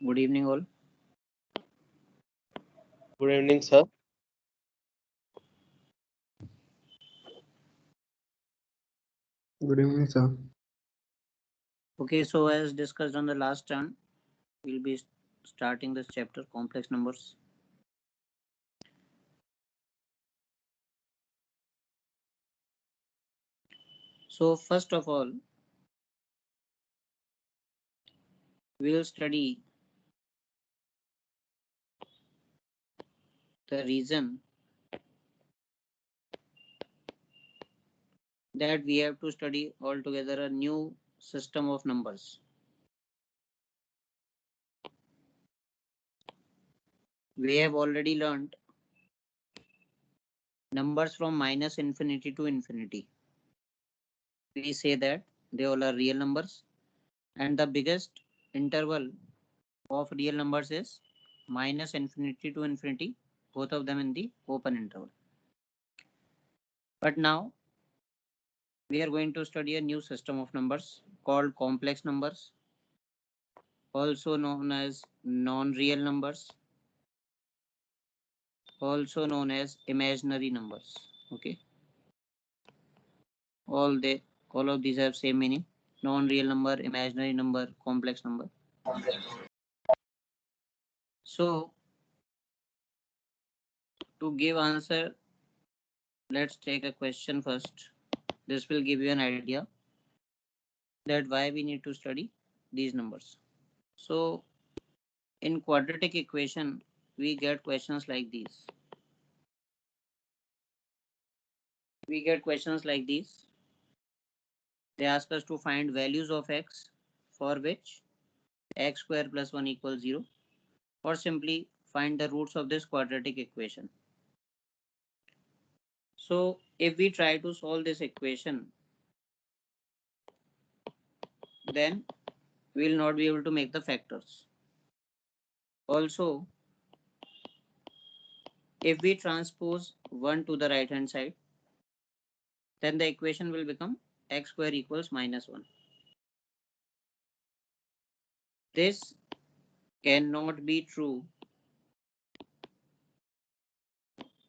Good evening, all. Good evening, sir. Good evening, sir. Okay, so as discussed on the last turn, we'll be starting this chapter, complex numbers. So, first of all, we'll study the reason that we have to study altogether a new system of numbers. We have already learned numbers from minus infinity to infinity. We say that they all are real numbers, and the biggest interval of real numbers is minus infinity to infinity, both of them in the open interval. But now we are going to study a new system of numbers called complex numbers, also known as non-real numbers, also known as imaginary numbers. Okay, all they all of these have same meaning: non-real number, imaginary number, complex number. So to give answer, let's take a question first. This will give you an idea that why we need to study these numbers. So in quadratic equation, we get questions like these. We get questions like these. They ask us to find values of x for which x square plus 1 equals 0, or simply find the roots of this quadratic equation. So if we try to solve this equation, then we will not be able to make the factors. Also, if we transpose 1 to the right hand side, then the equation will become x square equals minus 1. This cannot be true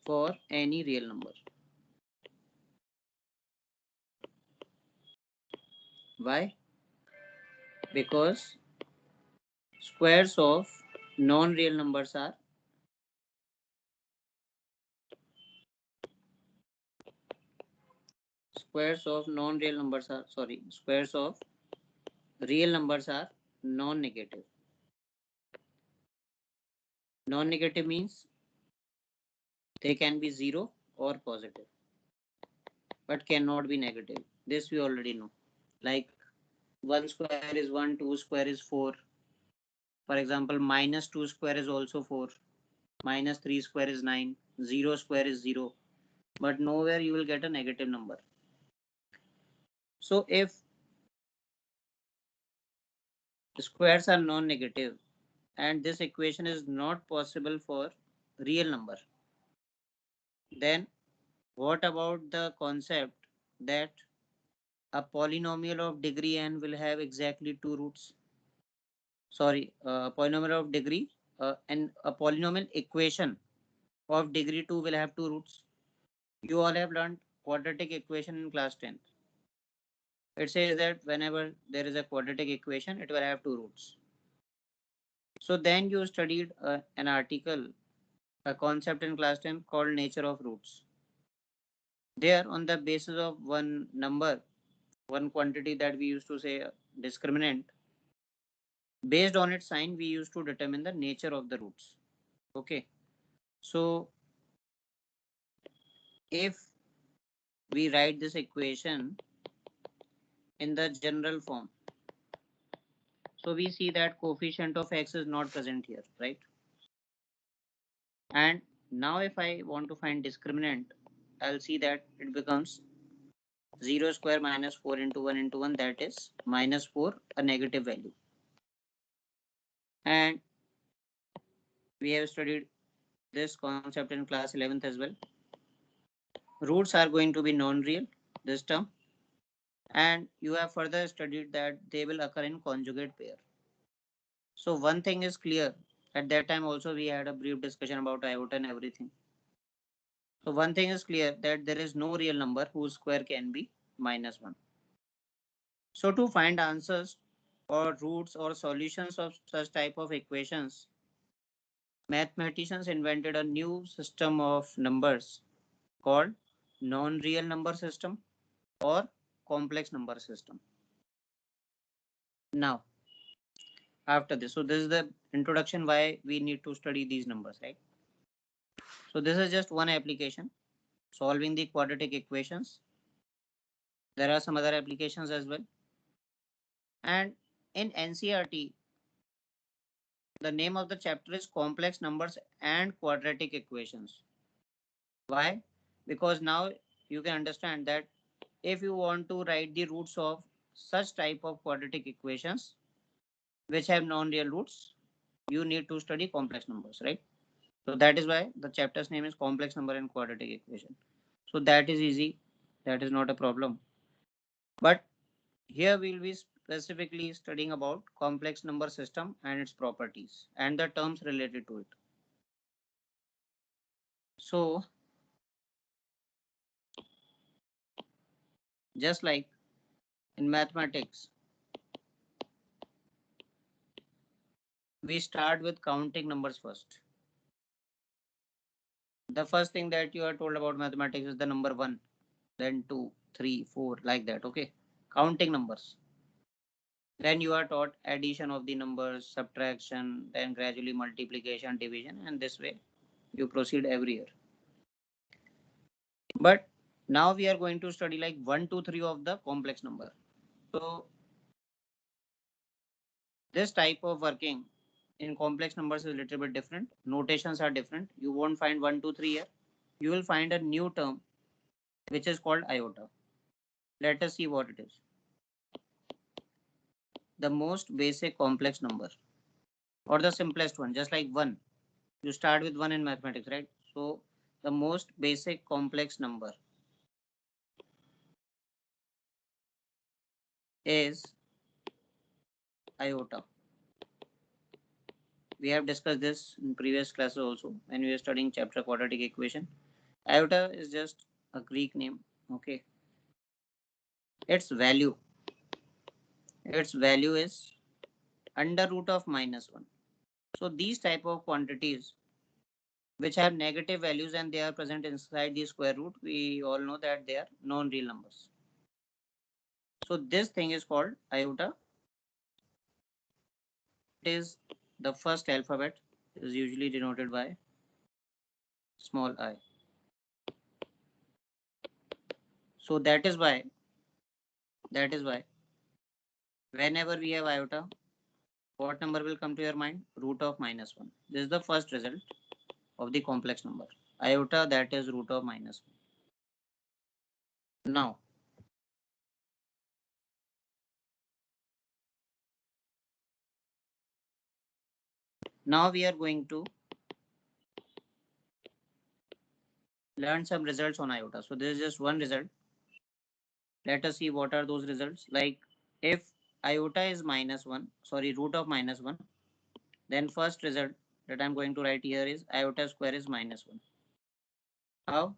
for any real number. Why? Because squares of non-real numbers are squares of real numbers are non-negative. Non-negative means they can be 0 or positive, but cannot be negative. This we already know. Like 1 square is 1, 2 square is 4. For example, minus 2 square is also 4. Minus 3 square is 9. 0 square is 0. But nowhere you will get a negative number. So if squares are non-negative and this equation is not possible for real number, then what about the concept that a polynomial of degree n will have exactly two roots? Sorry, polynomial of degree and a polynomial equation of degree 2 will have two roots. You all have learned quadratic equation in class 10th. It says that whenever there is a quadratic equation, it will have two roots. So then you studied an article, a concept in class 10 called nature of roots. There, on the basis of one number, one quantity that we used to say discriminant, based on its sign, we used to determine the nature of the roots. Okay. So if we write this equation in the general form, so we see that coefficient of x is not present here, right? And now if I want to find discriminant, I'll see that it becomes 0 square minus 4 into 1 into 1, that is minus 4, a negative value. And we have studied this concept in class 11th as well. Roots are going to be non-real, this term. And you have further studied that they will occur in conjugate pair. So one thing is clear. At that time also we had a brief discussion about iota and everything. So one thing is clear that there is no real number whose square can be minus 1. So to find answers or roots or solutions of such type of equations, mathematicians invented a new system of numbers called non-real number system or complex number system. Now, after this, so this is the introduction why we need to study these numbers, right? So this is just one application, solving the quadratic equations. There are some other applications as well. And in NCRT, the name of the chapter is complex numbers and quadratic equations. Why? Because now you can understand that if you want to write the roots of such type of quadratic equations which have non-real roots, you need to study complex numbers, right? So that is why the chapter's name is complex number and quadratic equation. So that is easy. That is not a problem. But here we will be specifically studying about complex number system and its properties and the terms related to it. So just like in mathematics, we start with counting numbers first. The first thing that you are told about mathematics is the number 1, then 2, 3, 4, like that. Okay. Counting numbers. Then you are taught addition of the numbers, subtraction, then gradually multiplication, division, and this way you proceed every year. But now we are going to study like 1, 2, 3 of the complex number. So this type of working in complex numbers is a little bit different. Notations are different. You won't find 1, 2, 3 here. You will find a new term which is called iota. Let us see what it is. The most basic complex number or the simplest one, just like 1. You start with 1 in mathematics, right? So the most basic complex number is iota. We have discussed this in previous classes also when we were studying chapter quadratic equation. Iota is just a Greek name. Okay. Its value. Its value is under root of minus 1. So these type of quantities which have negative values and they are present inside the square root, we all know that they are non-real numbers. So this thing is called iota. It is the first alphabet is usually denoted by small I. So that is why whenever we have iota, what number will come to your mind? Root of minus 1. This is the first result of the complex number. Iota, that is root of minus 1. Now we are going to learn some results on iota. So this is just one result. Let us see what are those results. Like if iota is minus 1, sorry, root of minus 1, then first result that I'm going to write here is iota square is minus 1. How?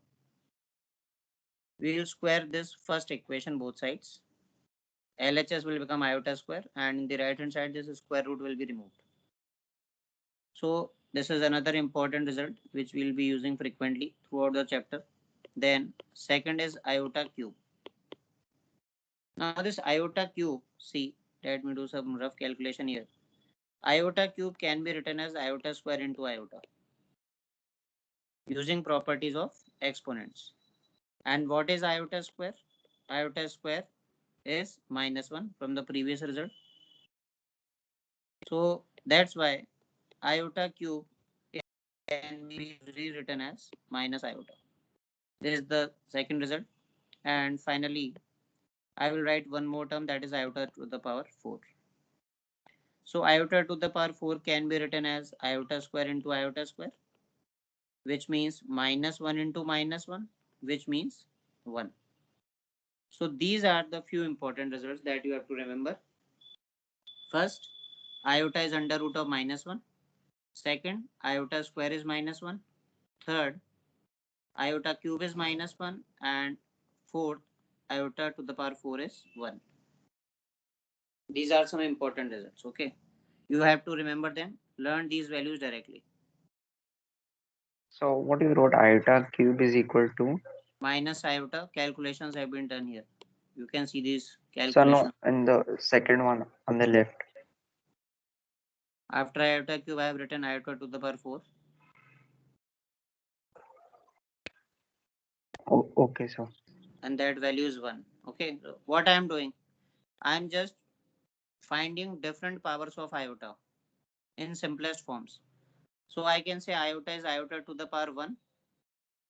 We will square this first equation both sides. LHS will become iota square and in the right hand side this square root will be removed. So this is another important result which we will be using frequently throughout the chapter. Then second is iota cube. Now this iota cube, see, let me do some rough calculation here. Iota cube can be written as iota square into iota using properties of exponents. And what is iota square? Iota square is minus 1 from the previous result. So that's why iota cube can be rewritten as minus iota. This is the second result. And finally, I will write one more term that is iota to the power 4. So iota to the power 4 can be written as iota square into iota square, which means minus 1 into minus 1, which means 1. So these are the few important results that you have to remember. First, iota is under root of -1. Second, iota square is -1. Third, iota cube is -1. And fourth, iota to the power 4 is 1. These are some important results. Okay. You have to remember them. Learn these values directly. So what you wrote, iota cube is equal to? Minus iota calculations have been done here. You can see these So no, calculations. in the second one on the left. After iota cube, I have written iota to the power 4. Oh, okay, so And that value is 1. Okay. So what I am doing? I am just finding different powers of iota in simplest forms. So I can say iota is iota to the power 1.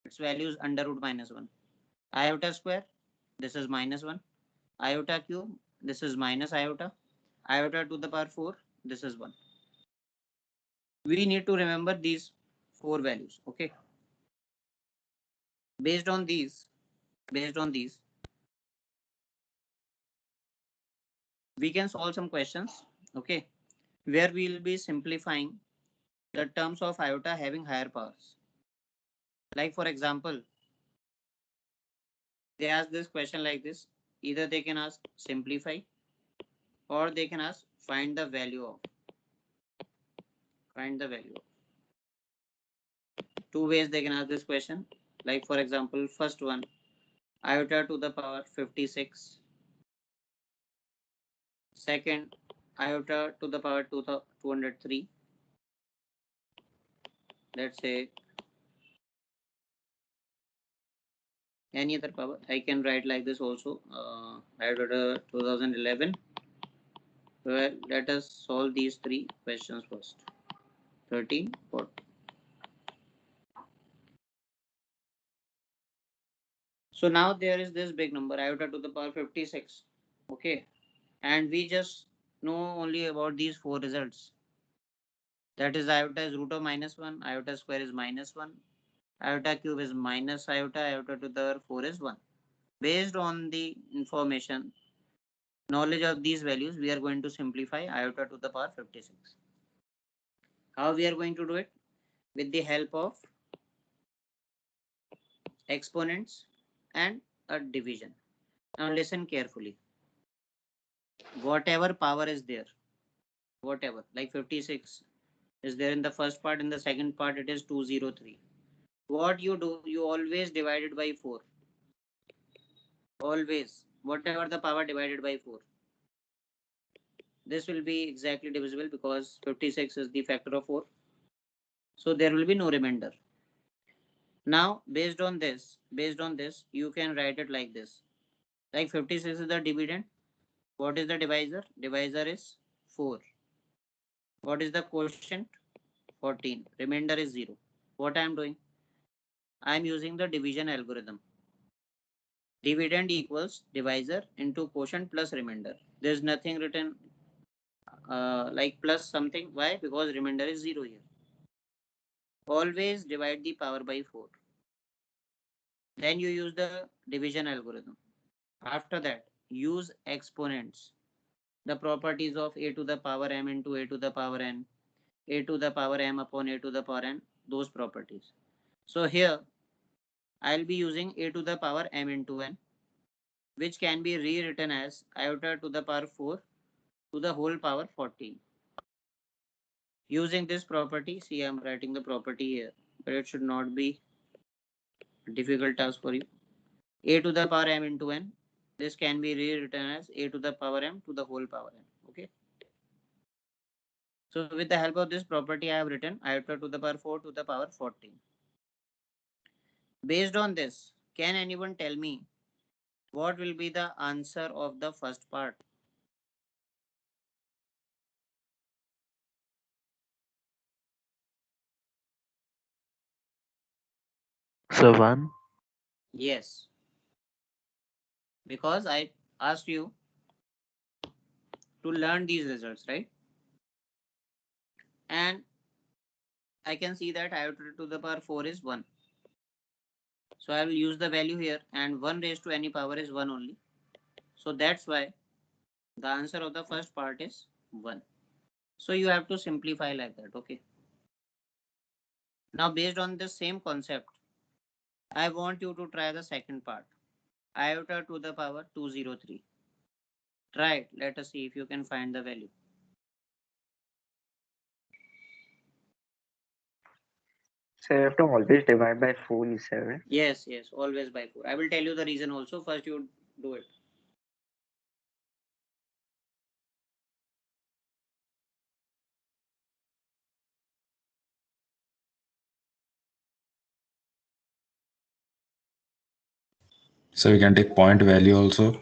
Its value is under root -1. Iota square, this is -1. Iota cube, this is minus iota. Iota to the power 4, this is 1. We need to remember these four values. Okay. Based on these, based on these, we can solve some questions. Okay. Where we will be simplifying the terms of iota having higher powers. Like for example, they ask this question like this. Either they can ask simplify or they can ask find the value of. Find the value of. Two ways they can ask this question. Like for example, first one, iota to the power 56. Second, iota to the power 203. Let's say any other power. I can write like this also. Iota 2011. Well, let us solve these three questions first. 13, 14. So now there is this big number, iota to the power 56. Okay. And we just know only about these four results. That is iota is root of -1, iota square is -1, iota cube is minus iota, iota to the power 4 is 1. Based on the information, knowledge of these values, we are going to simplify iota to the power 56. How we are going to do it? With the help of exponents and a division. Now listen carefully. Whatever power is there, whatever, like 56 is there in the first part, in the second part it is 203. What you do, you always divide it by 4. Always, whatever the power divided by 4. This will be exactly divisible because 56 is the factor of 4. So there will be no remainder. Now, based on this, you can write it like this. Like 56 is the dividend. What is the divisor? Divisor is 4. What is the quotient? 14. Remainder is 0. What I am doing? I am using the division algorithm. Dividend equals divisor into quotient plus remainder. There is nothing written like plus something. Why? Because remainder is 0 here. Always divide the power by 4. Then you use the division algorithm. After that, use exponents. The properties of a to the power m into a to the power n, a to the power m upon a to the power n, those properties. So here, I'll be using a to the power m into n, which can be rewritten as iota to the power 4 to the whole power 14. Using this property, see I'm writing the property here, but it should not be a difficult task for you. A to the power m into n, this can be rewritten as a to the power m to the whole power n. Okay. So with the help of this property, I have written iota to the power 4 to the power 14. Based on this, can anyone tell me what will be the answer of the first part? So 1. Yes, because I asked you to learn these results, right? And I can see that iota to the power 4 is 1. So I will use the value here, and 1 raised to any power is 1 only. So that's why the answer of the first part is 1. So you have to simplify like that. Okay. Now based on this same concept, I want you to try the second part. Iota to the power 203. Try it. Let us see if you can find the value. So you have to always divide by 4, you said, right? Yes, yes, always by 4. I will tell you the reason also. First you do it. So we can take point value also.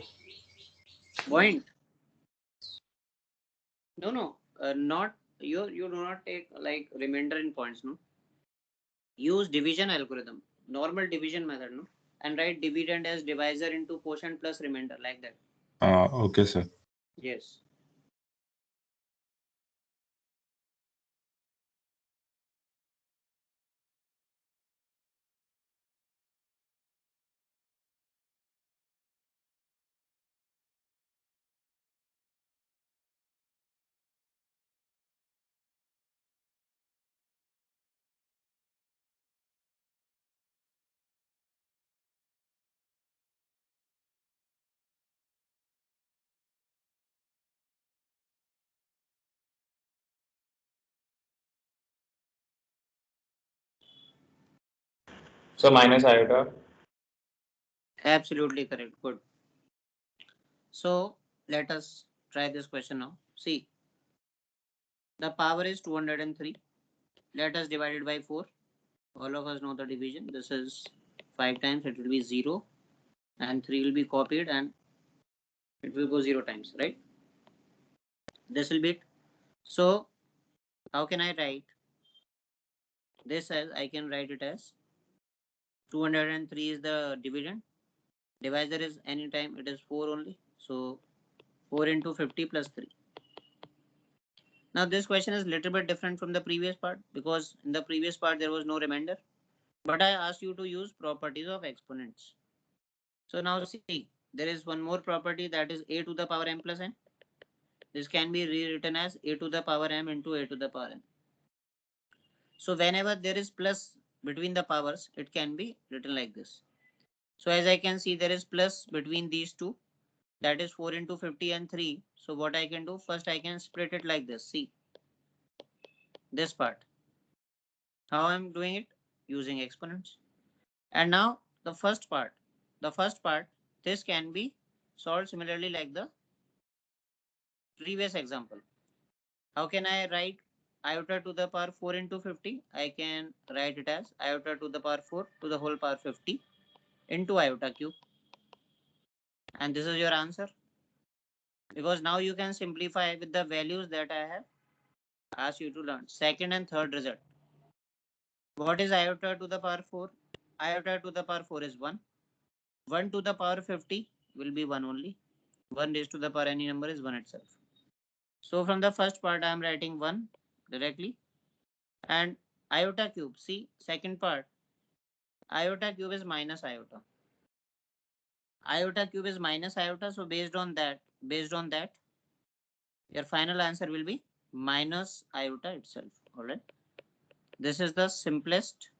Point. No, no. Not you do not take like remainder in points, no. Use division algorithm. Normal division method, no. And write dividend as divisor into quotient plus remainder like that. Okay, sir. Yes. So minus iota. Absolutely correct. Good. So let us try this question now. See, the power is 203. Let us divide it by 4. All of us know the division. This is 5 times. It will be 0. And 3 will be copied and it will go 0 times, right? This will be it. So how can I write this as? I can write it as 203 is the dividend. Divisor is anytime it is 4 only. So 4 into 50 plus 3. Now this question is little bit different from the previous part because in the previous part there was no remainder. But I asked you to use properties of exponents. So now see, there is one more property that is a to the power m plus n. This can be rewritten as a to the power m into a to the power n. So whenever there is plus between the powers, it can be written like this. So as I can see, there is plus between these two, that is 4 into 50 and 3. So what I can do, first I can split it like this. See, this part. How I am doing it? Using exponents. And now the first part. The first part, this can be solved similarly like the previous example. How can I write iota to the power 4 into 50? I can write it as iota to the power 4 to the whole power 50 into iota cube. And this is your answer. Because now you can simplify with the values that I have asked you to learn. Second and third result. What is iota to the power 4? Iota to the power 4 is 1. 1 to the power 50 will be 1 only. 1 raised to the power any number is 1 itself. So from the first part I am writing 1 directly. And iota cube, see second part, iota cube is minus iota. Iota cube is minus iota, so based on that, your final answer will be minus iota itself. Alright. This is the simplest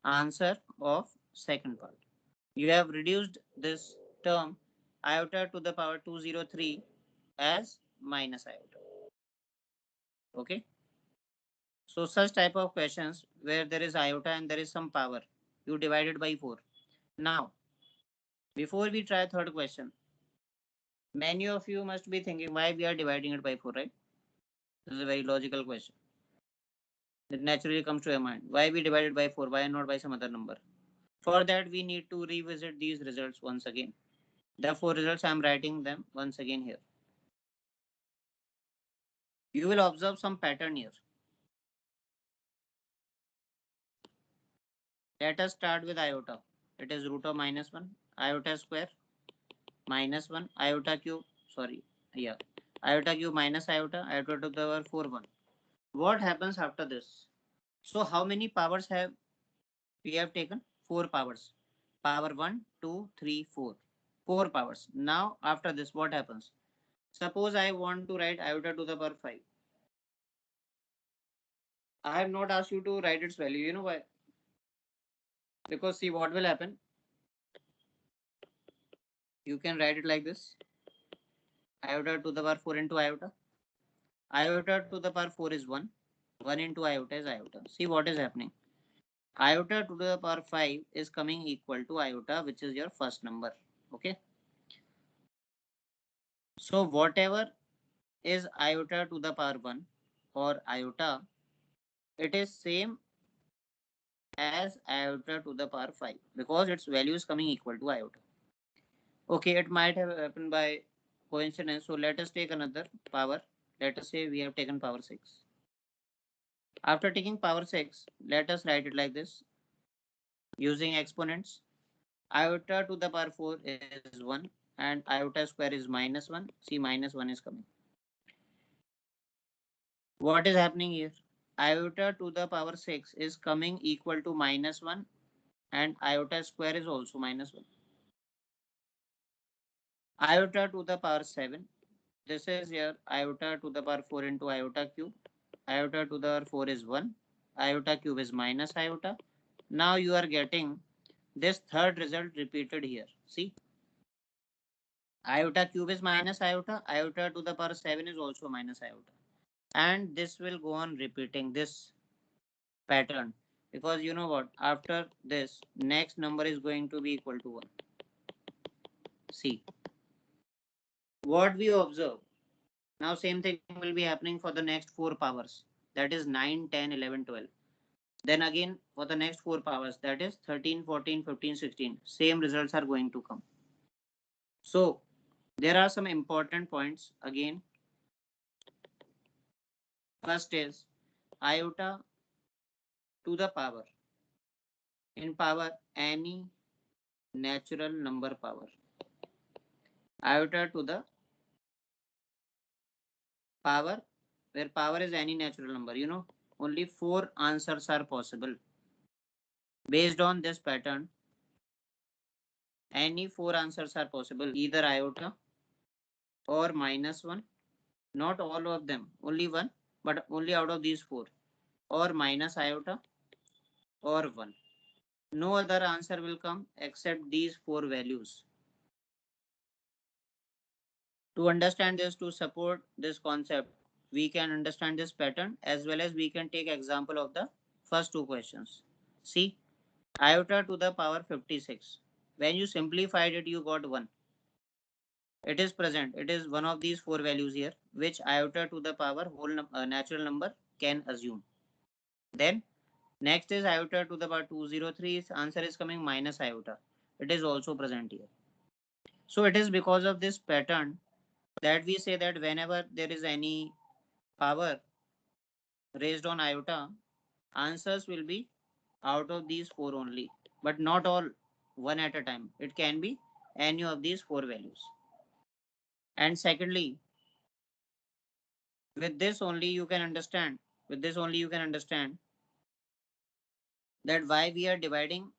answer of second part. You have reduced this term iota to the power 203 as minus iota. Okay. So such type of questions where there is iota and there is some power, you divide it by 4. Now, before we try third question, many of you must be thinking why we are dividing it by 4, right? This is a very logical question. It naturally comes to your mind. Why we divided by 4? Why not by some other number? For that, we need to revisit these results once again. The 4 results, I am writing them once again here. You will observe some pattern here. Let us start with iota. It is root of minus 1. Iota square minus 1. Iota cube. Sorry. Yeah. Iota cube minus iota. Iota to the power 4 1. What happens after this? So how many powers have we have taken? 4 powers. Power 1, 2, 3, 4. 4 powers. Now after this what happens? Suppose I want to write iota to the power 5. I have not asked you to write its value. You know why? Because see what will happen. You can write it like this. Iota to the power 4 into iota. Iota to the power 4 is 1. 1 into iota is iota. See what is happening. Iota to the power 5 is coming equal to iota, which is your first number. Okay. So whatever is iota to the power 1 or iota, it is same as iota to the power 5 because its value is coming equal to iota. Okay, it might have happened by coincidence. So let us take another power. Let us say we have taken power 6. After taking power 6, let us write it like this using exponents. Iota to the power 4 is 1 and iota square is minus 1. See, minus 1 is coming. What is happening here? Iota to the power 6 is coming equal to minus 1 and iota square is also minus 1. Iota to the power 7. This is your iota to the power 4 into iota cube. Iota to the power 4 is 1. Iota cube is minus iota. Now you are getting this third result repeated here. See, iota cube is minus iota. Iota to the power 7 is also minus iota. And this will go on repeating this pattern. Because you know what? After this, next number is going to be equal to 1. See, what we observe. Now same thing will be happening for the next 4 powers. That is 9, 10, 11, 12. Then again for the next 4 powers, that is 13, 14, 15, 16. Same results are going to come. So there are some important points again. First is iota to the power. In power, any natural number power. Iota to the power, where power is any natural number. You know, only 4 answers are possible. Based on this pattern, any 4 answers are possible, either iota or minus 1. Not all of them, only one, but only out of these 4, or minus iota or 1. No other answer will come except these 4 values. To understand this, to support this concept, we can understand this pattern as well as we can take example of the first 2 questions. See, iota to the power 56. When you simplified it, you got 1. It is present. It is one of these 4 values here, which iota to the power natural number can assume. Then next is iota to the power 203. Its answer is coming minus iota. It is also present here. So it is because of this pattern that we say that whenever there is any power raised on iota, answers will be out of these 4 only, but not all one at a time. It can be any of these 4 values. And secondly, with this only you can understand, with this only you can understand that why we are dividing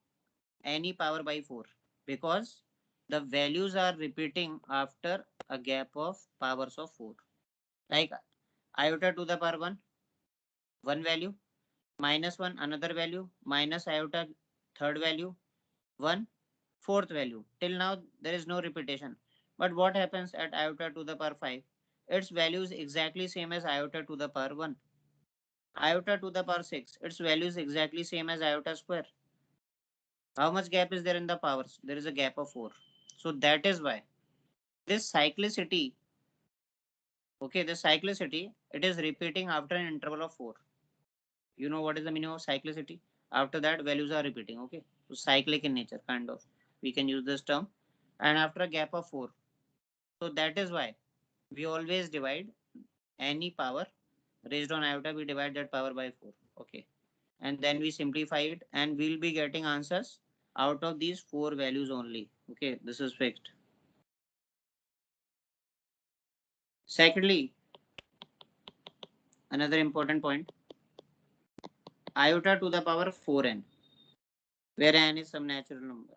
any power by 4, because the values are repeating after a gap of powers of 4. Like iota to the power 1, one value, minus 1 another value, minus iota third value, 1 fourth value. Till now there is no repetition. But what happens at iota to the power 5? Its value is exactly same as iota to the power 1. Iota to the power 6, its value is exactly same as iota square. How much gap is there in the powers? There is a gap of 4. So that is why this cyclicity, okay, the cyclicity, it is repeating after an interval of 4. You know what is the meaning of cyclicity? After that, values are repeating, okay? So cyclic in nature, kind of. We can use this term. And after a gap of 4. So that is why we always divide any power raised on iota, we divide that power by 4. Okay. And then we simplify it and we'll be getting answers out of these 4 values only. Okay, this is fixed. Secondly, another important point, iota to the power 4n, where n is some natural number.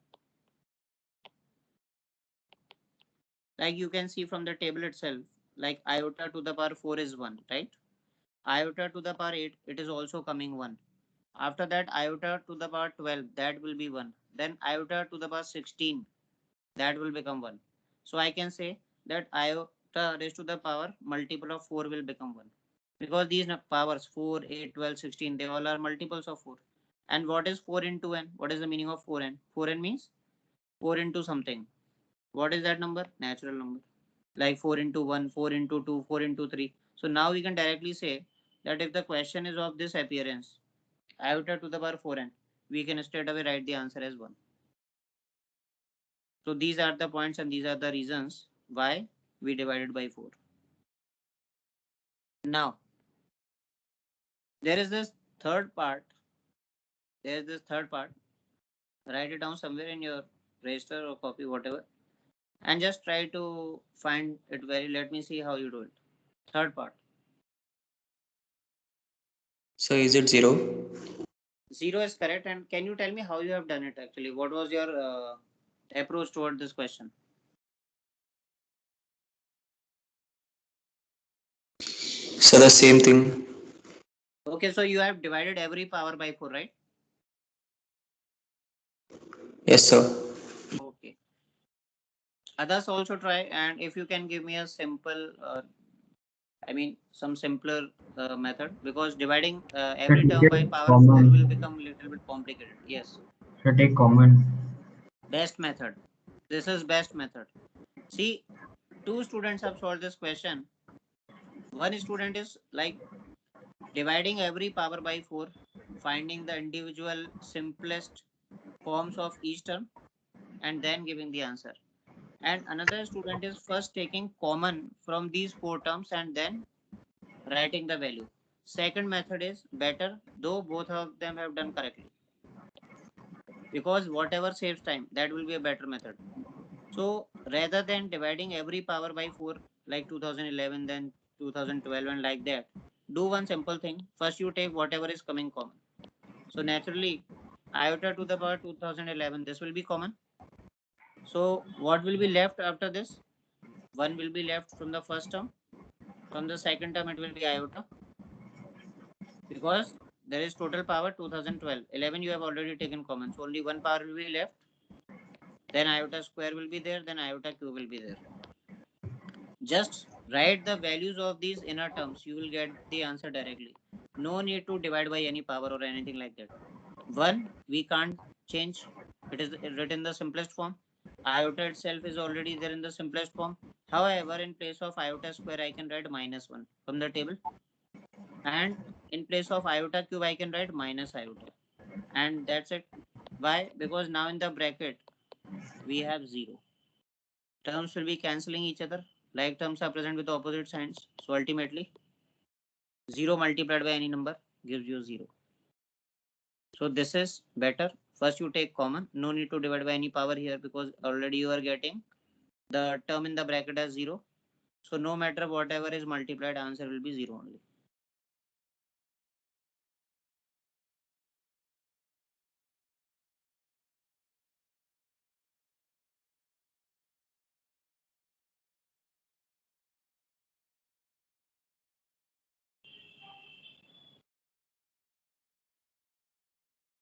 Like you can see from the table itself, like iota to the power 4 is 1, right? Iota to the power 8, it is also coming 1. After that, iota to the power 12, that will be 1. Then iota to the power 16, that will become 1. So I can say that iota raised to the power multiple of 4 will become 1. Because these powers 4, 8, 12, 16, they all are multiples of 4. And what is 4 into n? What is the meaning of 4n? 4n means 4 into something. What is that number? Natural number. Like 4 into 1, 4 into 2, 4 into 3. So now we can directly say that if the question is of this appearance, iota to the power 4n, we can straight away write the answer as 1. So these are the points and these are the reasons why we divided by 4. Now, there is this third part. There is this third part. Write it down somewhere in your register or copy, whatever, and just try to find it very. Let me see how you do it. Third part. So is it 0? 0 is correct. And can you tell me how you have done it actually? What was your approach toward this question? So the same thing. Okay, so you have divided every power by 4, right? Yes, sir. Okay. Others also try, and if you can give me a simple, some simpler method, because dividing So every term take by it power 4 will common. become a little bit complicated. Yes. So take common. Best method. This is best method. See, two students have solved this question. One student is like dividing every power by 4, finding the individual simplest forms of each term, and then giving the answer. And another student is first taking common from these 4 terms and then writing the value. Second method is better, though both of them have done correctly. Because whatever saves time, that will be a better method. So rather than dividing every power by 4 like 2011, then 2012 and like that, do one simple thing. First you take whatever is coming common. So naturally, iota to the power 2011, this will be common. So what will be left after this? 1 will be left from the first term. From the second term, it will be iota. Because there is total power 2012. 11 you have already taken common. So only one power will be left. Then iota square will be there. Then iota cube will be there. Just write the values of these inner terms. You will get the answer directly. No need to divide by any power or anything like that. 1 we can't change. It is written in the simplest form. Iota itself is already there in the simplest form. However, in place of iota square, I can write -1 from the table. And in place of iota cube, I can write minus iota. And that's it. Why? Because now in the bracket, we have 0. Terms will be cancelling each other. Like terms are present with opposite signs. So ultimately, 0 multiplied by any number gives you 0. So this is better. First you take common. No need to divide by any power here because already you are getting the term in the bracket as 0. So no matter whatever is multiplied, answer will be 0 only.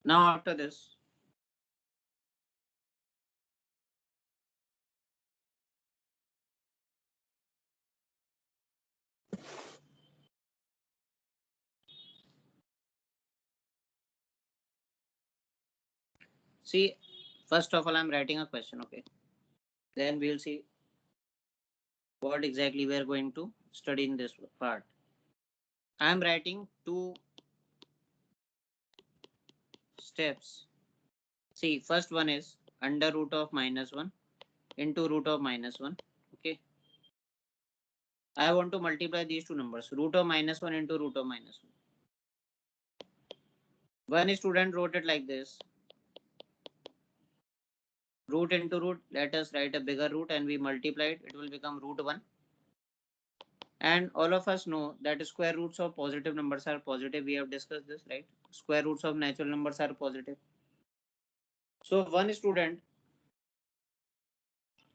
Now after this, see, first of all, I'm writing a question. Okay. Then we'll see what exactly we are going to study in this part. I am writing 2 steps. See, first one is under root of -1 into root of -1. Okay. I want to multiply these two numbers. Root of -1 into root of -1. One student wrote it like this. Root into root. Let us write a bigger root and we multiply it. It will become root 1. And all of us know that square roots of positive numbers are positive. We have discussed this, right? Square roots of natural numbers are positive. So one student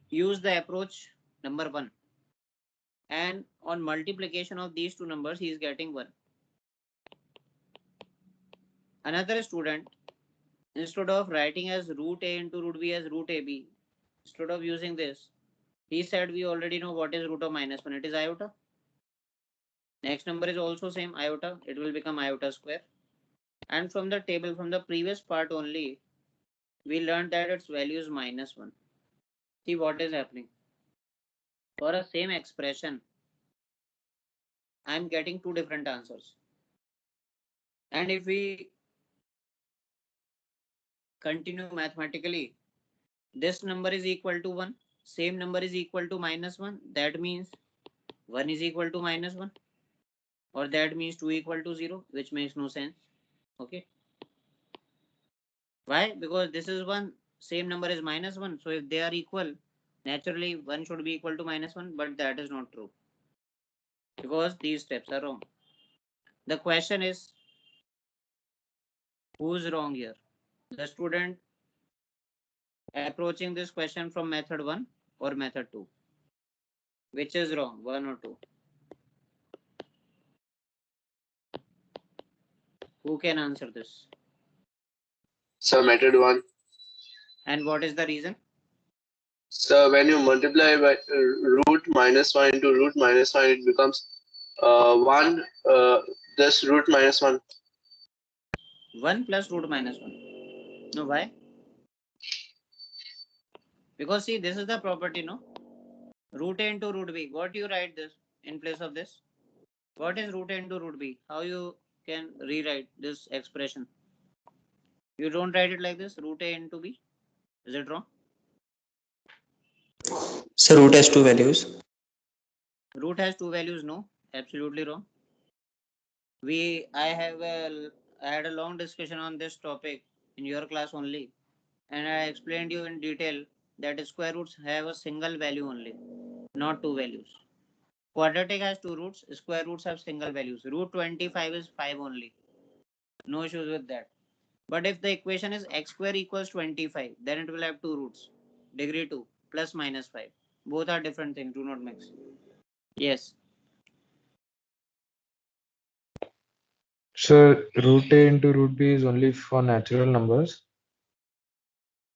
used the approach number 1. And on multiplication of these two numbers, he is getting 1. Another student, instead of writing as root a into root b as root ab, instead of using this, he said we already know what is root of minus 1. It is iota. Next number is also same iota. It will become iota square. And from the table, from the previous part only, we learned that its value is minus 1. See what is happening. For a same expression, I am getting two different answers. And if we continue mathematically, this number is equal to 1, same number is equal to minus 1. That means 1 is equal to minus 1, or that means 2 equal to 0, which makes no sense. Okay. Why? Because this is 1, same number is minus 1. So if they are equal, naturally 1 should be equal to minus 1, but that is not true because these steps are wrong. The question is, who's wrong here? The student approaching this question from method 1 or method 2? Which is wrong, 1 or 2? Who can answer this? So method 1. And what is the reason? So when you multiply by root minus 1 into root minus 1, it becomes 1 this root minus 1. 1 plus root minus 1. No, why? Because see, this is the property, no? Root a into root b. What do you write this in place of this? What is root a into root b? How you can rewrite this expression? You don't write it like this, root a into b. Is it wrong? So root has two values. Root has two values. No, absolutely wrong. I had a long discussion on this topic in your class only, and I explained you in detail that square roots have a single value only, not two values. Quadratic has two roots, square roots have single values. Root 25 is 5 only. No issues with that. But if the equation is x square equals 25, then it will have two roots. Degree 2 plus minus 5. Both are different things. Do not mix. Yes. So root A into root B is only for natural numbers.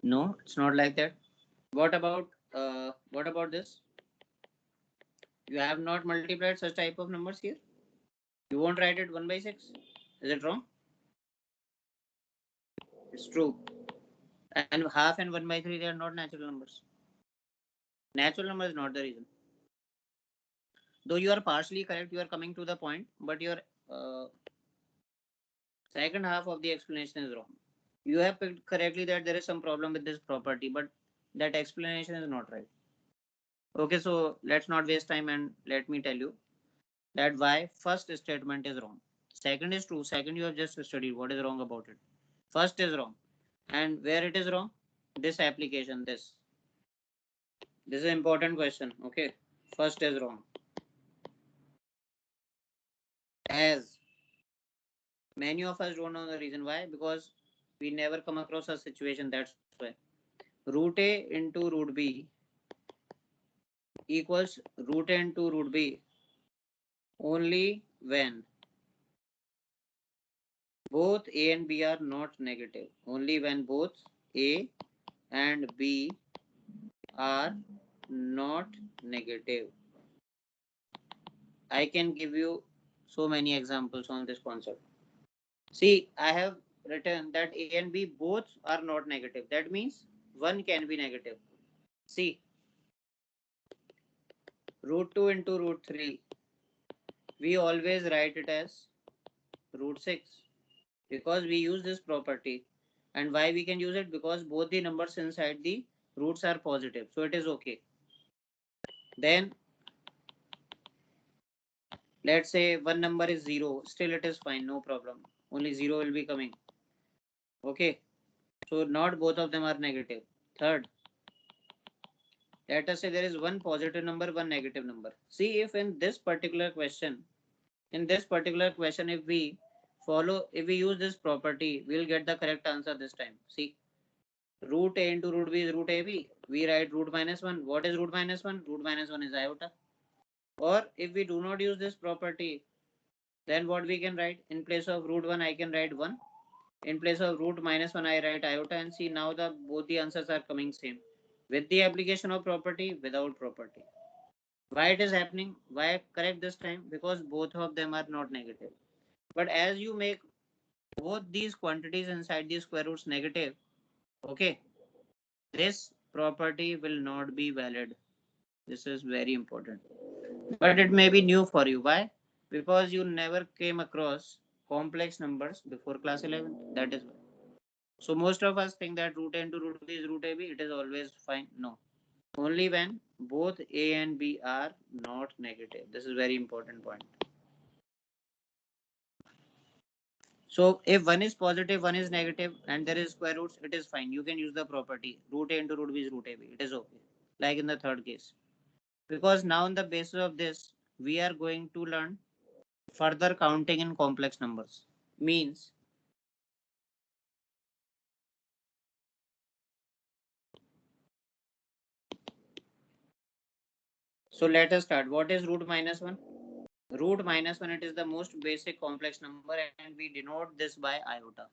No, it's not like that. What about this? You have not multiplied such type of numbers here. You won't write it 1 by 6. Is it wrong? It's true. And half and 1 by 3, they are not natural numbers. Natural number is not the reason. Though you are partially correct, you are coming to the point, but your uh, second half of the explanation is wrong. You have picked correctly that there is some problem with this property, but that explanation is not right. Okay, so let's not waste time and let me tell you that why first statement is wrong. Second is true. Second, you have just studied what is wrong about it. First is wrong. And where it is wrong? This application, this. This is an important question. Okay. First is wrong. As many of us don't know the reason why, because we never come across a situation. That's why. Root A into root B equals root A into root B only when both A and B are not negative. Only when both A and B are not negative. I can give you so many examples on this concept. See, I have written that A and B both are not negative. That means one can be negative. See, root 2 into root 3, we always write it as root 6 because we use this property. And why we can use it? Because both the numbers inside the roots are positive. So it is okay. Then let's say one number is 0. Still it is fine. No problem. Only 0 will be coming. Okay. So not both of them are negative. Third, let us say there is one positive number, one negative number. See if in this particular question, if we use this property, we'll get the correct answer this time. See, root a into root b is root ab. We write root minus 1. What is root minus 1? Root minus 1 is iota. Or if we do not use this property, then what we can write? In place of root 1, I can write 1. In place of root minus 1, I write iota, and see now both the answers are coming same. With the application of property, without property. Why it is happening? Why correct this time? Because both of them are not negative. But as you make both these quantities inside the square roots negative, okay, this property will not be valid. This is very important. But it may be new for you. Why? Because you never came across complex numbers before class 11. That is why. So most of us think that root a into root b is root ab. It is always fine. No. Only when both a and b are not negative. This is very important point. So if one is positive, one is negative, and there is square roots, it is fine. You can use the property root a into root b is root ab. It is okay. Like in the third case. Because now on the basis of this, we are going to learn further counting in complex numbers. Means so let us start. What is root minus 1? Root minus 1, it is the most basic complex number and we denote this by iota.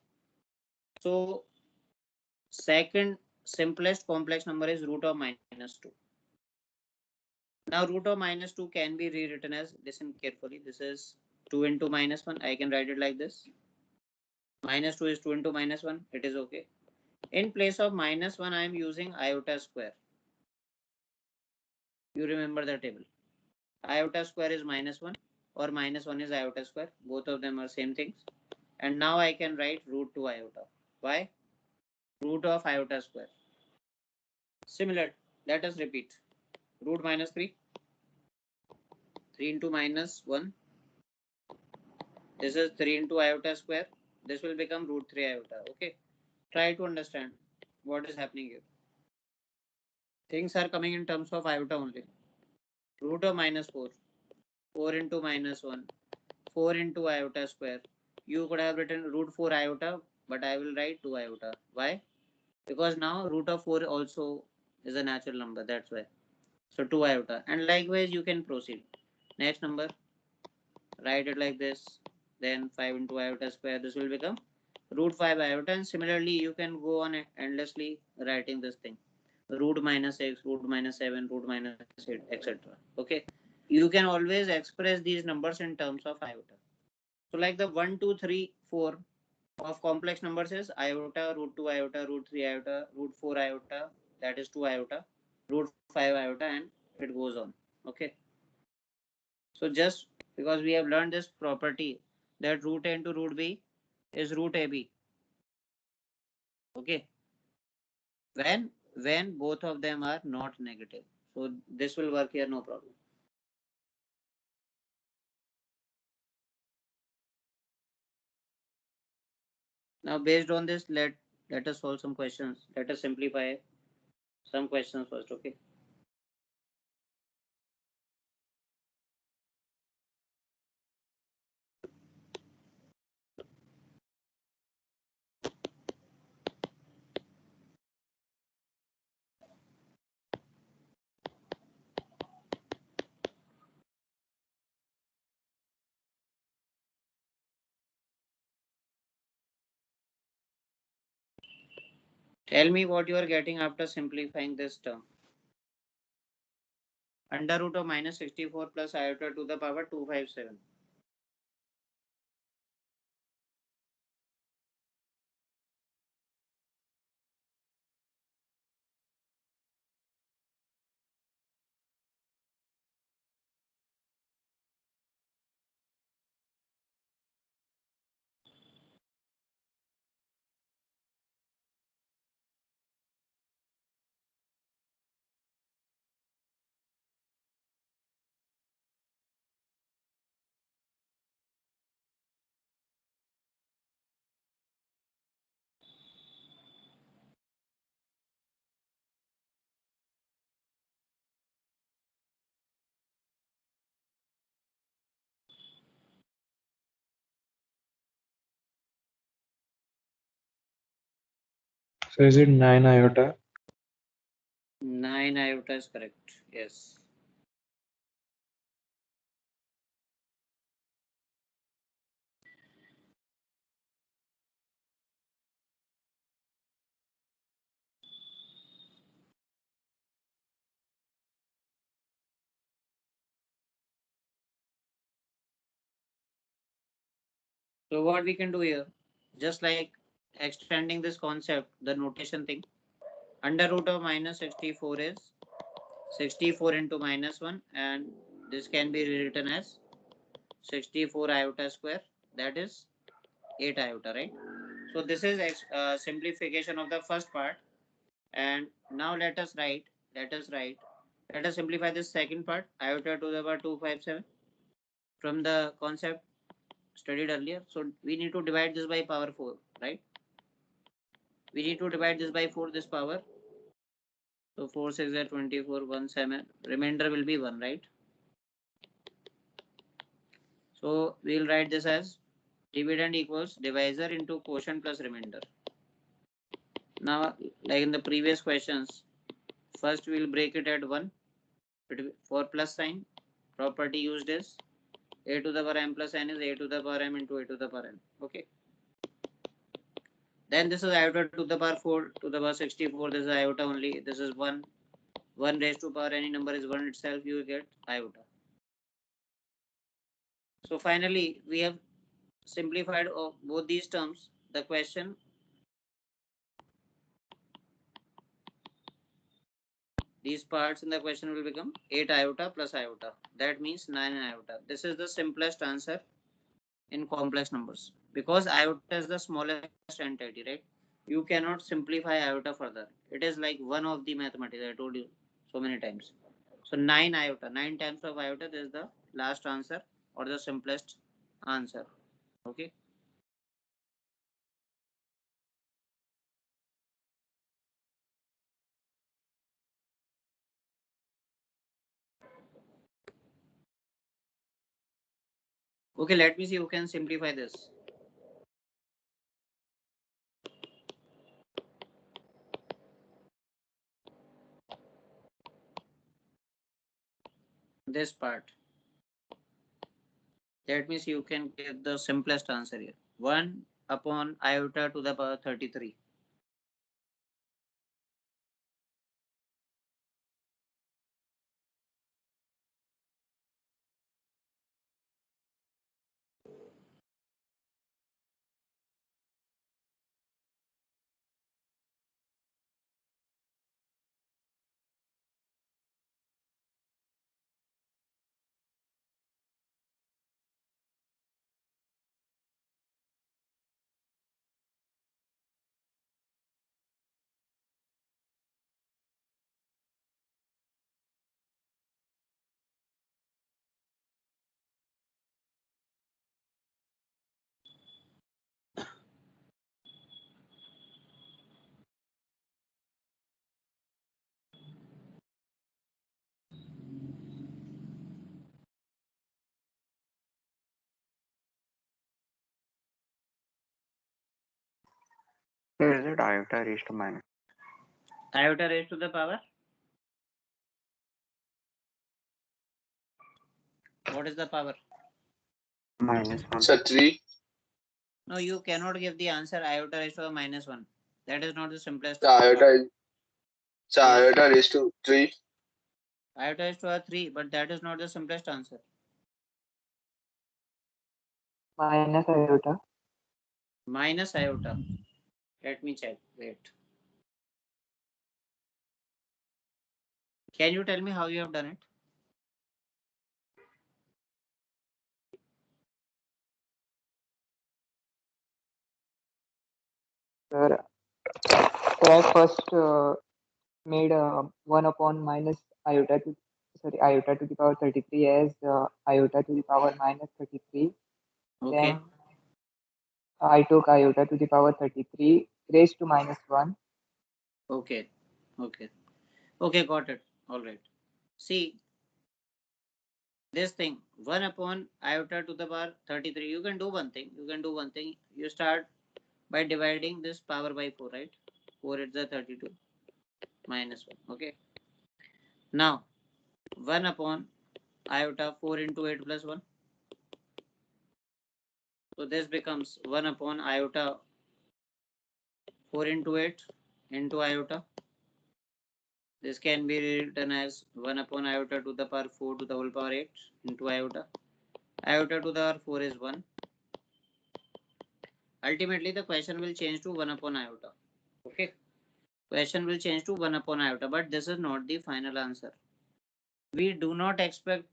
So second simplest complex number is root of minus 2. Now root of minus 2 can be rewritten as, listen carefully, this is 2 into minus 1. I can write it like this. Minus 2 is 2 into minus 1. It is okay. In place of minus 1, I am using iota square. You remember the table. Iota square is minus 1 or minus 1 is iota square. Both of them are same things. And now I can write root 2 iota. Why? Root of iota square. Similar. Let us repeat. Root minus 3. 3 into minus 1. This is 3 into iota square. This will become root 3 iota. Okay. Try to understand what is happening here. Things are coming in terms of iota only. Root of minus 4. 4 into minus 1. 4 into iota square. You could have written root 4 iota, but I will write 2 iota. Why? Because now root of 4 also is a natural number. That's why. So 2 iota. And likewise, you can proceed. Next number, write it like this. Then 5 into iota square. This will become root 5 iota. And similarly, you can go on endlessly writing this thing. Root minus x, root minus 7, root minus 8, etc. Okay. You can always express these numbers in terms of iota. So like the 1, 2, 3, 4 of complex numbers is iota, root 2 iota, root 3 iota, root 4 iota, that is 2 iota, root 5 iota, and it goes on. Okay. So just because we have learned this property that root a into root b is root ab. Okay. When both of them are not negative. So this will work here, no problem. Now based on this, let us solve some questions. Let us simplify some questions first. Okay. Tell me what you are getting after simplifying this term. Under root of minus 64 plus iota to the power 257. So is it 9 iota? 9 iota is correct. Yes. So what we can do here, just like extending this concept, the notation thing, under root of minus 64 is 64 into minus 1, and this can be rewritten as 64 iota square, that is 8 iota, right? So this is simplification of the first part. And now let us simplify this second part, iota to the power 257 from the concept studied earlier. So we need to divide this by power 4, right? We need to divide this by 4, this power. So 4 6 are 24, 1 7. Remainder will be 1, right? So we'll write this as dividend equals divisor into quotient plus remainder. Now, like in the previous questions, first we'll break it at 1 for plus sign. Property used is a to the power m plus n is a to the power m into a to the power n. Okay. Then this is iota to the power 4 to the power 64. This is iota only. This is 1. 1 raised to power any number is 1 itself. You will get iota. So finally, we have simplified both these terms. The question, these parts in the question will become 8 iota plus iota. That means 9 iota. This is the simplest answer in complex numbers, because iota is the smallest entity, right? You cannot simplify iota further. It is like one of the mathematics, I told you so many times. So 9 iota, 9 times of iota, this is the last answer or the simplest answer. Okay. Okay, let me see who can simplify this. This part. Let me see you can get the simplest answer here. 1 upon iota to the power 33. So is it iota raised to minus? Iota raised to the power? What is the power? Minus 1. So 3. No, you cannot give the answer iota raised to a minus 1. That is not the simplest. So iota, so Yes. iota raised to 3. Iota raised to a 3, but that is not the simplest answer. Minus iota. Minus iota. Let me check. Wait. Can you tell me how you have done it? Sir, I first made 1 upon minus iota to the power 33 as iota to the power minus 33. Okay. Then I took iota to the power 33 raised to minus 1. Okay. Okay. Okay, got it. All right. See, this thing 1 upon iota to the power 33. You can do one thing. You start by dividing this power by 4, right? 4 is the 32 minus 1. Okay. Now 1 upon iota 4 into 8 plus 1. So this becomes 1 upon iota 4 into 8 into iota. This can be written as 1 upon iota to the power 4 to the whole power 8 into iota. Iota to the power 4 is 1. ultimately the question will change to 1 upon iota. Okay, question will change to 1 upon iota, but this is not the final answer. We do not expect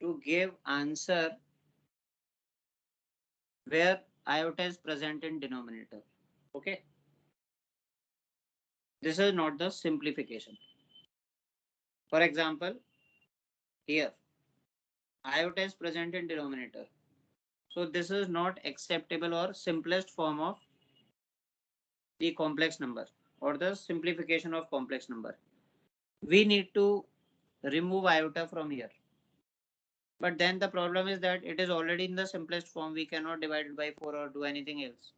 to give answer where iota is present in denominator. Okay, this is not the simplification. For example, here iota is present in denominator, so this is not acceptable or simplest form of the complex number or the simplification of complex number. We need to remove iota from here, but then the problem is that it is already in the simplest form. We cannot divide it by 4 or do anything else.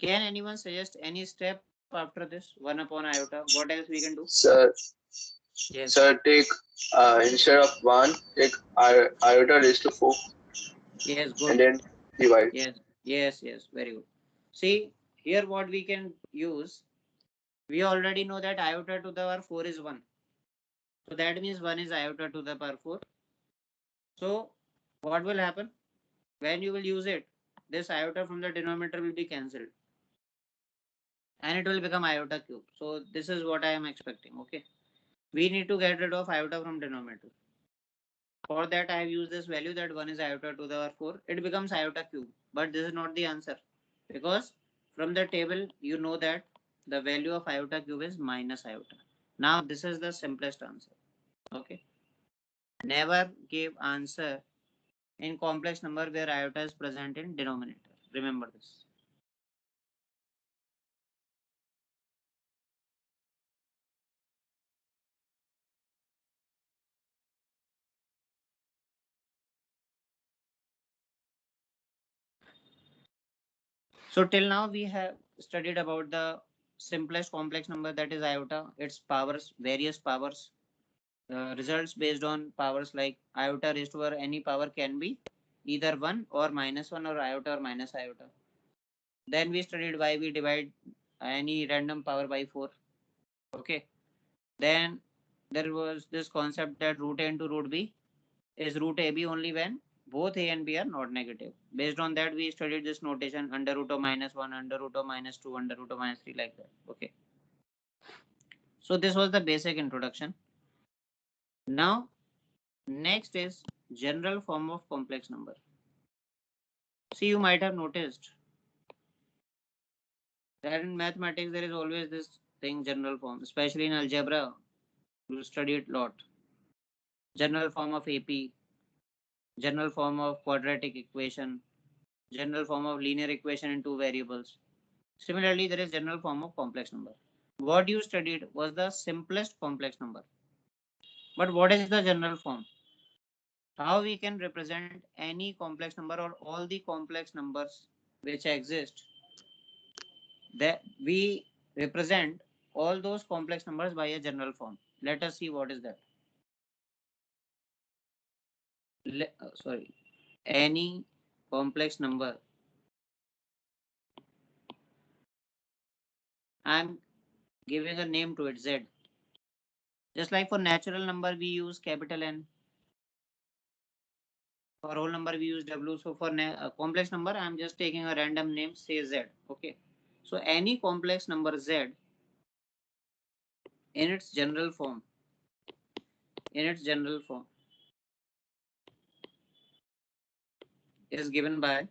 Can anyone suggest any step after this 1 upon iota? What else we can do? Sir, Yes. sir, take instead of 1, take iota raised to 4 Yes, and good. then divide. Yes, very good. See, here what we can use, we already know that iota to the power 4 is 1. So that means 1 is iota to the power 4. So what will happen? When you will use it, this iota from the denominator will be cancelled and it will become iota cube. So this is what I am expecting. Okay, we need to get rid of iota from denominator. For that I have used this value that 1 is iota to the power 4. It becomes iota cube, but this is not the answer, because from the table you know that the value of iota cube is minus iota. Now this is the simplest answer. Okay, never give answer in complex number where iota is present in denominator. Remember this. So till now we have studied about the simplest complex number, that is iota, its powers, various powers, results based on powers like iota raised to any power can be either 1 or minus 1 or iota or minus iota. Then we studied why we divide any random power by 4. Okay. Then there was this concept that root a into root b is root ab only when both a and b are not negative. Based on that, we studied this notation under root of minus 1, under root of minus 2, under root of minus 3, like that. Okay. So this was the basic introduction. Now, next is general form of complex number. See, you might have noticed that in mathematics there is always this thing general form, especially in algebra. You study it a lot. General form of AP, general form of quadratic equation, general form of linear equation in two variables. Similarly, there is general form of complex number. What you studied was the simplest complex number. But what is the general form? How we can represent any complex number or all the complex numbers which exist, that we represent all those complex numbers by a general form. Let us see what is that. Sorry, any complex number. I'm giving a name to it, Z. Just like for natural number we use capital N, for whole number we use W. So for complex number I'm just taking a random name, say Z. Okay, so any complex number Z in its general form, in its general form is given by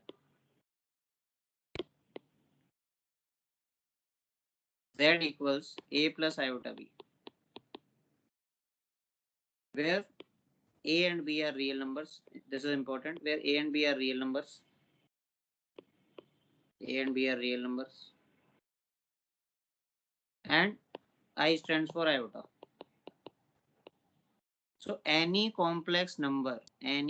Z equals A plus iota B, where A and B are real numbers. This is important, where A and B are real numbers. A and B are real numbers. And I stands for iota. So any complex number in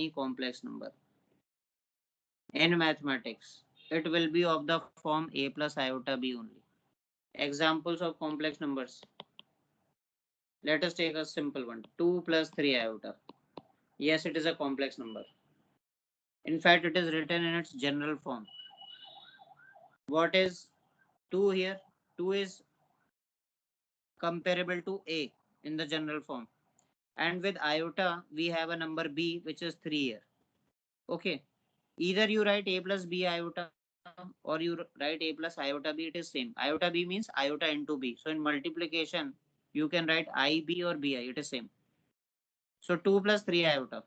mathematics, it will be of the form A plus iota B only. Examples of complex numbers. Let us take a simple one. 2 plus 3 iota. Yes, it is a complex number. In fact, it is written in its general form. What is 2 here? 2 is comparable to A in the general form. And with iota, we have a number B which is 3 here. Okay. Either you write A plus B iota or you write a plus iota b, it is same. Iota b means iota into b. So in multiplication, you can write ib or bi, it is same. So 2 plus 3 iota.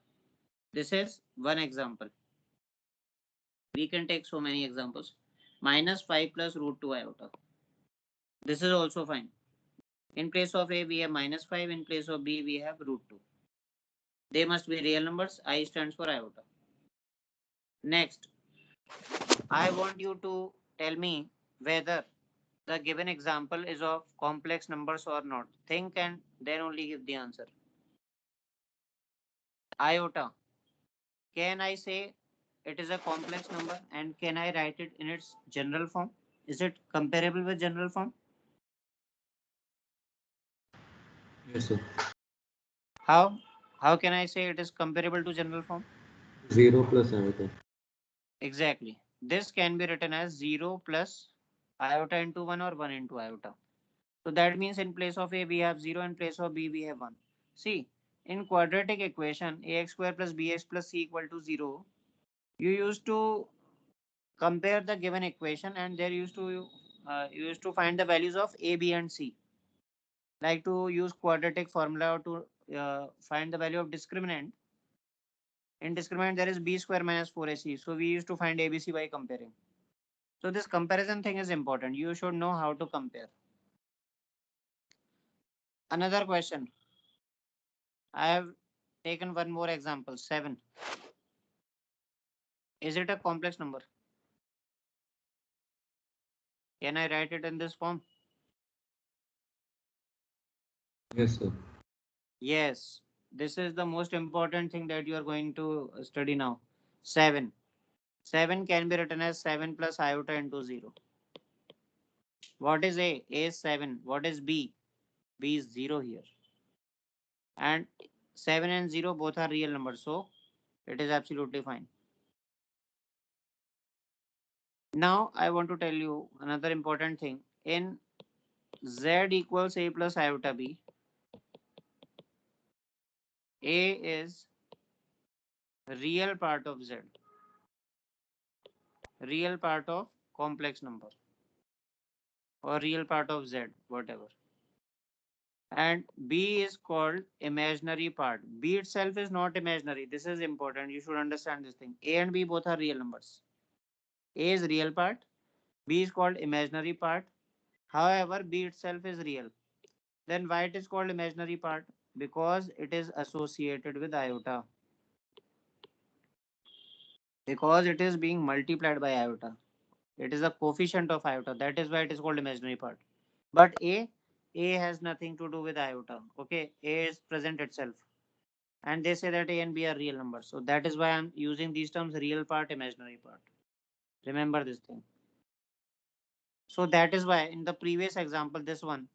This is one example. We can take so many examples. Minus 5 plus root 2 iota. This is also fine. In place of a, we have minus 5. In place of b, we have root 2. They must be real numbers. I stands for iota. Next, I want you to tell me whether the given example is of complex numbers or not. Think and then only give the answer. Iota. Can I say it is a complex number and can I write it in its general form? Is it comparable with general form? Yes, sir. How? How can I say it is comparable to general form? 0 plus iota. Exactly. This can be written as 0 plus iota into 1 or 1 into iota. So that means in place of a we have 0, in place of b we have 1. See, in quadratic equation ax square plus bx plus c equal to 0, you used to compare the given equation and there you used to find the values of a, b and c. Like to use quadratic formula to find the value of discriminant. In discriminant there is b square minus 4ac. So we used to find abc by comparing. So this comparison thing is important. You should know how to compare. Another question. I have taken one more example. 7. Is it a complex number? Can I write it in this form? Yes, sir. Yes. This is the most important thing that you are going to study now. 7. 7 can be written as 7 plus iota into 0. What is A? A is 7. What is B? B is 0 here. And 7 and 0 both are real numbers. So it is absolutely fine. Now I want to tell you another important thing. In Z equals A plus iota B, A is real part of Z, real part of complex number or real part of Z, whatever. And B is called imaginary part. B itself is not imaginary. This is important. You should understand this thing. A and B both are real numbers. A is real part. B is called imaginary part. However, B itself is real. Then why it is called imaginary part? Because it is associated with iota. Because it is being multiplied by iota. It is a coefficient of iota. That is why it is called imaginary part. But A has nothing to do with iota. Okay, A is present itself. And they say that A and B are real numbers. So that is why I'm using these terms real part, imaginary part. Remember this thing. So that is why in the previous example, this one,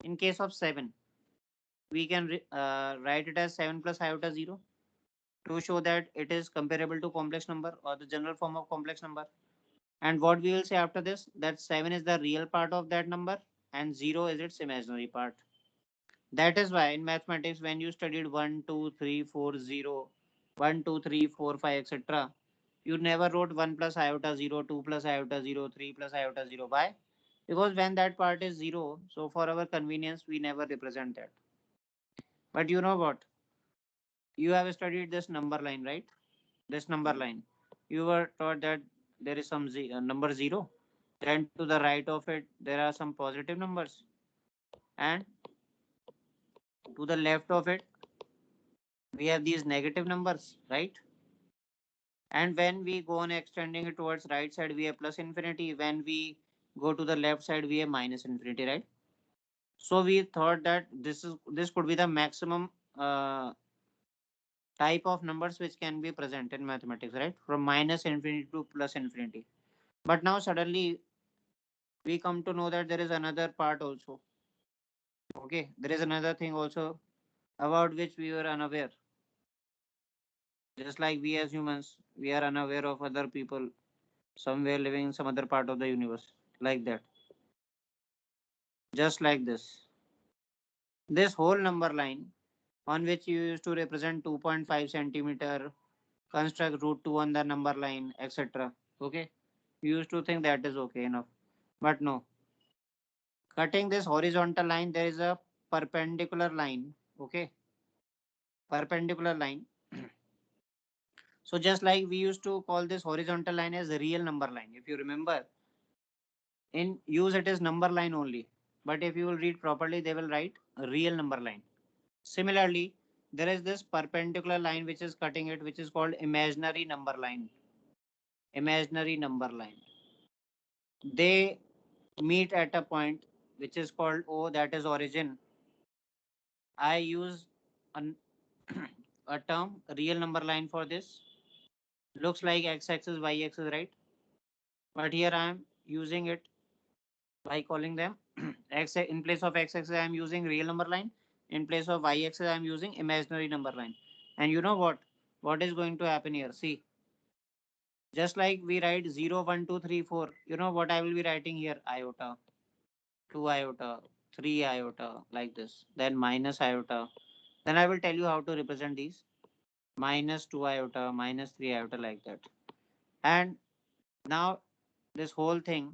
in case of 7, we can write it as 7 plus iota 0 to show that it is comparable to complex number or the general form of complex number. And what we will say after this, that 7 is the real part of that number and 0 is its imaginary part. That is why in mathematics, when you studied 1, 2, 3, 4, 0, 1, 2, 3, 4, 5, etc., you never wrote 1 plus iota 0, 2 plus iota 0, 3 plus iota 0. Why? Because when that part is 0, so for our convenience, we never represent that. But you know what? You have studied this number line, right? This number line. You were taught that there is some number 0. Then to the right of it, there are some positive numbers. And to the left of it, we have these negative numbers, right? And when we go on extending it towards right side, we have plus infinity. When we go to the left side, we have minus infinity, right? So we thought that this could be the maximum type of numbers which can be present in mathematics, right? From minus infinity to plus infinity. But now suddenly we come to know that there is another part also. Okay, there is another thing also about which we were unaware. Just like we as humans, we are unaware of other people somewhere living in some other part of the universe. Like that. Just like this. This whole number line on which you used to represent 2.5 centimeter, construct root 2 on the number line, etc. Okay. You used to think that is okay enough, but no. Cutting this horizontal line, there is a perpendicular line. Okay, perpendicular line. So just like we used to call this horizontal line as a real number line. If you remember, in use it is number line only. But if you will read properly, they will write a real number line. Similarly, there is this perpendicular line which is cutting it, which is called imaginary number line. Imaginary number line. They meet at a point which is called O, that is origin. I use an, a term real number line for this. Looks like x-axis, y-axis, right? But here I am using it by calling them x. In place of x-axis I am using real number line. In place of y-axis I am using imaginary number line. And you know what is going to happen here? See, just like we write 0 1 2 3 4, you know what I will be writing here? Iota, 2 iota, 3 iota, like this, then minus iota. Then I will tell you how to represent these: minus 2 iota, minus 3 iota, like that. And now this whole thing,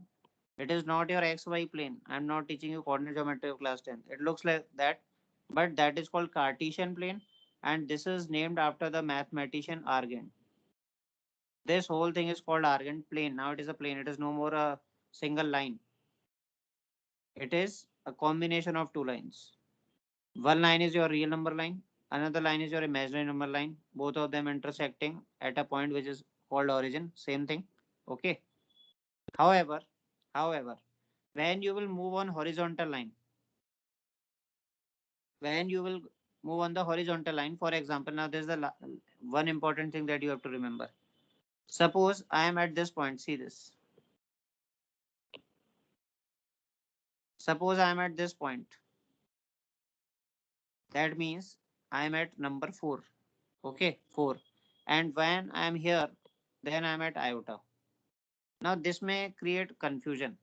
it is not your xy plane. I'm not teaching you coordinate geometry of class 10. It looks like that, but that is called Cartesian plane, and this is named after the mathematician Argand. This whole thing is called Argand plane. Now it is a plane. It is no more a single line. It is a combination of two lines. One line is your real number line. Another line is your imaginary number line. Both of them intersecting at a point which is called origin. Same thing. Okay. However, however, when you will move on horizontal line, when you will move on the horizontal line, for example, now there's the one important thing that you have to remember. Suppose I am at this point. See this. Suppose I am at this point. That means I am at number 4. Okay, 4. And when I am here, then I am at iota. Now this may create confusion,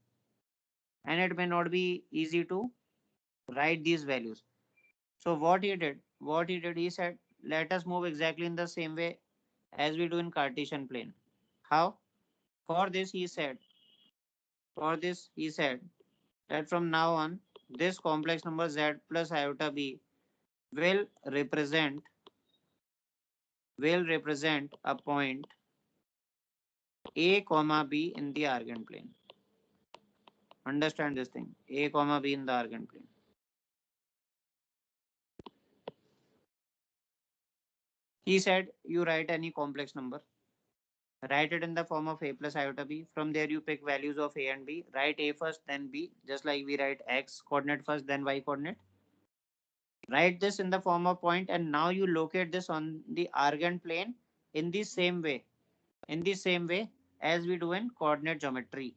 and it may not be easy to write these values. So he said, let us move exactly in the same way as we do in Cartesian plane. How? For this he said, for this he said that from now on, this complex number z plus iota b will represent a point a comma b in the Argand plane. Understand this thing, a comma b in the Argand plane. He said you write any complex number, write it in the form of a plus iota b. From there you pick values of a and b. Write a first, then b, just like we write x coordinate first, then y coordinate. Write this in the form of point, and now you locate this on the Argand plane in the same way, as we do in coordinate geometry.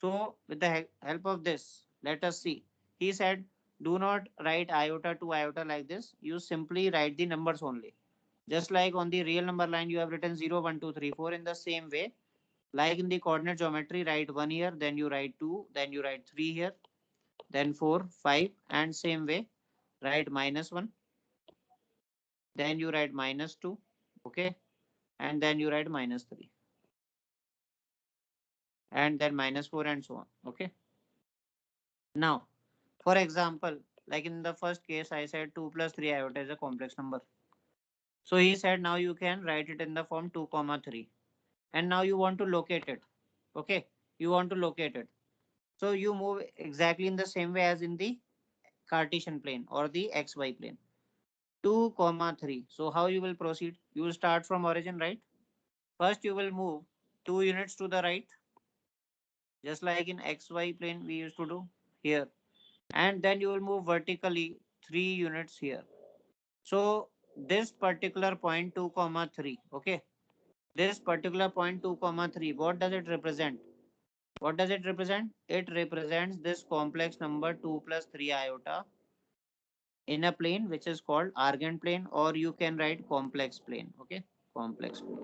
So with the help of this, let us see. He said, do not write iota to iota like this. You simply write the numbers only. Just like on the real number line, you have written 0, 1, 2, 3, 4 in the same way. Like in the coordinate geometry, write 1 here, then you write 2, then you write 3 here, then 4, 5, and same way, write minus 1, then you write minus 2, okay, and then you write minus 3, and then minus 4, and so on, okay. Now, for example, like in the first case, I said 2 plus 3 iota is a complex number. So he said now you can write it in the form 2 comma 3. And now you want to locate it. Okay, you want to locate it. So you move exactly in the same way as in the Cartesian plane or the xy plane. 2 comma 3. So how you will proceed? You will start from origin, right? First you will move 2 units to the right, just like in xy plane we used to do here. And then you will move vertically 3 units here. So this particular point 2 comma 3, okay, this particular point 2 comma 3, what does it represent? What does it represent? It represents this complex number 2 plus 3 iota in a plane which is called Argand plane, or you can write complex plane. Okay, complex plane.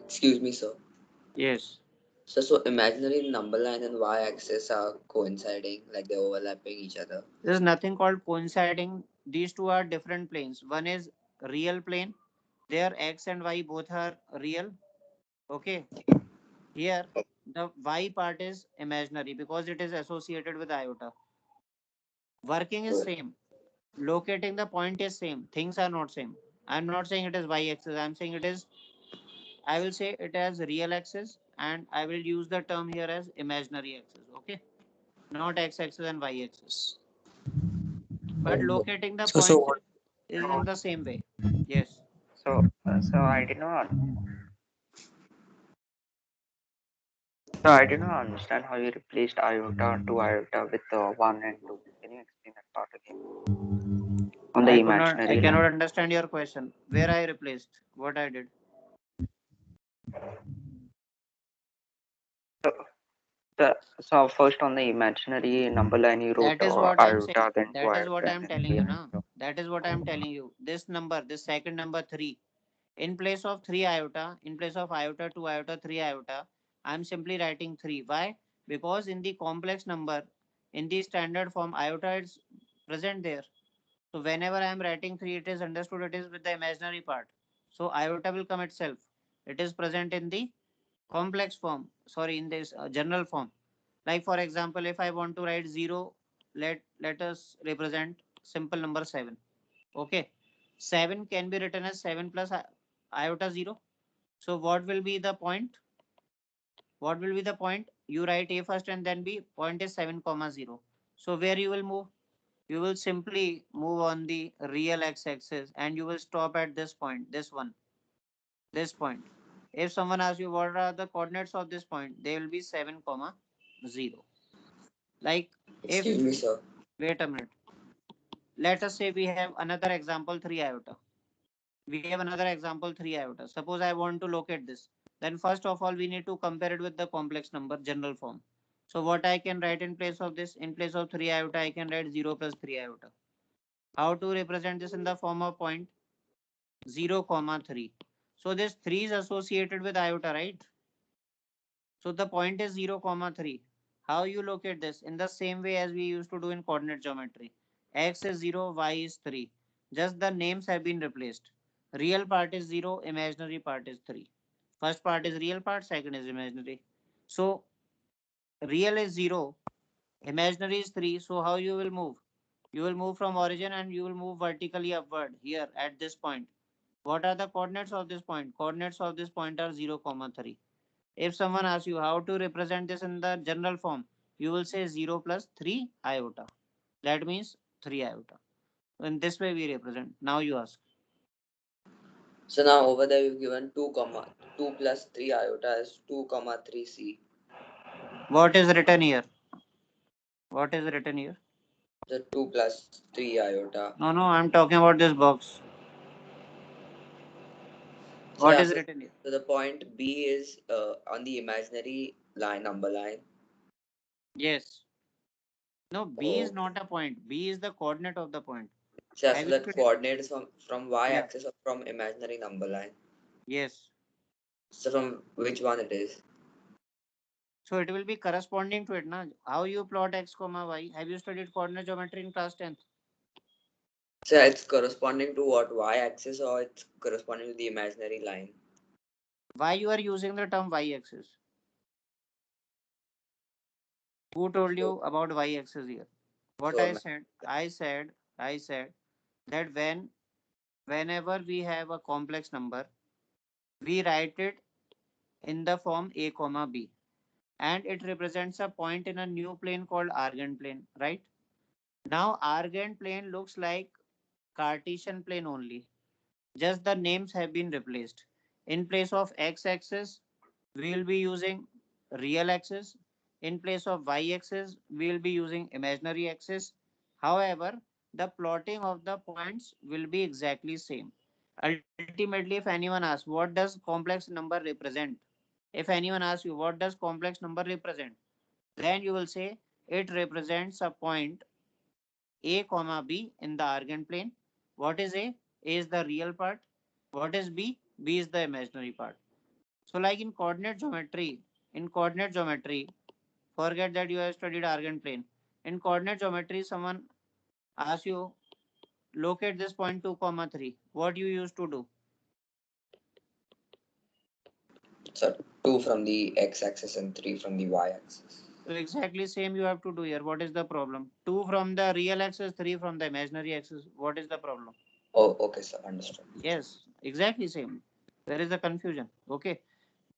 Excuse me, sir. Yes. So imaginary number line and y-axis are coinciding, like they're overlapping each other. There's nothing called coinciding. These two are different planes. One is real plane. There x and y both are real. Okay. Here, the y part is imaginary because it is associated with iota. Working is Good. same. Locating the point is same. Things are not same. I'm not saying it is y axis. I'm saying it is. I will say it as real axis, and I will use the term here as imaginary axis. Okay, not x axis and y axis. But Okay. locating the So points what? is in the same way. Yes. So I did not. So I did not understand how you replaced iota to iota with 1 and 2. Can you explain that part again? On the I could not. I imaginary cannot line. understand your question. Where I replaced? What I did? So, so first on the imaginary number line you wrote That is what I'm saying. iota, then 2 That is what iota, I'm then telling 3 you now. iota. That is what I'm telling you. This number, this second number 3, in place of 3 iota, in place of iota 2 iota 3 iota, I'm simply writing 3. Why? Because in the complex number, in the standard form, iota is present there. So whenever I am writing 3, it is understood it is with the imaginary part. So iota will come itself. It is present in the complex form. Sorry, in this general form. Like for example, if I want to write 0, let us represent simple number 7. Okay. 7 can be written as 7 plus iota 0. So what will be the point? What will be the point? You write a first and then b. Point is 7 comma 0. So where you will move? You will simply move on the real x-axis and you will stop at this point, this one, this point. If someone asks you what are the coordinates of this point, they will be 7 comma 0. Like if, Excuse me, sir. wait a minute, let us say we have another example 3 iota. We have another example 3 iota. Suppose I want to locate this. Then first of all, we need to compare it with the complex number general form. So what I can write in place of this? In place of 3 iota, I can write 0 plus 3 iota. How to represent this in the form of point? 0 comma 3. So this 3 is associated with iota, right? So the point is 0 comma 3. How you locate this? In the same way as we used to do in coordinate geometry. X is 0, y is 3. Just the names have been replaced. Real part is 0, imaginary part is 3. First part is real part, second is imaginary. So real is 0, imaginary is 3. So how you will move? You will move from origin and you will move vertically upward here at this point. What are the coordinates of this point? Coordinates of this point are 0 comma 3. If someone asks you how to represent this in the general form, you will say 0 plus 3 iota. That means 3 iota. In this way we represent. Now you ask. So now over there you've given 2 comma 2 plus 3 iota is 2 comma 3 c. What is written here? What is written here? The 2 plus 3 iota. No, no, I'm talking about this box. So What yeah, is so, written here? so the point B is on the imaginary line number line. Yes. No, B is Oh, not a point. B is the coordinate of the point. so, yeah, Have so you that studied? coordinate is from y Yeah. axis or from imaginary number line. Yes. So from which one it is? So it will be corresponding to it. Na? How you plot x comma y? Have you studied coordinate geometry in class 10th? So yeah, it's corresponding to what, y axis, or it's corresponding to the imaginary line? Why you are using the term y axis? Who told So, you about y axis here? What so I said that whenever we have a complex number, we write it in the form a comma b, and it represents a point in a new plane called Argand plane, right? Now Argand plane looks like Cartesian plane only. Just the names have been replaced. In place of x-axis, we will be using real axis. In place of y-axis, we will be using imaginary axis. However, the plotting of the points will be exactly same. Ultimately, if anyone asks, what does complex number represent? If anyone asks you, what does complex number represent? Then you will say, it represents a point a comma b in the Argand plane. What is A? A is the real part. What is B? B is the imaginary part. So like in coordinate geometry, forget that you have studied Argand plane. In coordinate geometry, someone asks you, locate this point 2 comma 3. What you used to do? sorry. 2 from the x-axis and 3 from the y-axis. So exactly same you have to do here. What is the problem? 2 from the real axis, 3 from the imaginary axis. What is the problem? Oh, okay, sir. Understood. Yes, exactly same. There is a confusion. Okay.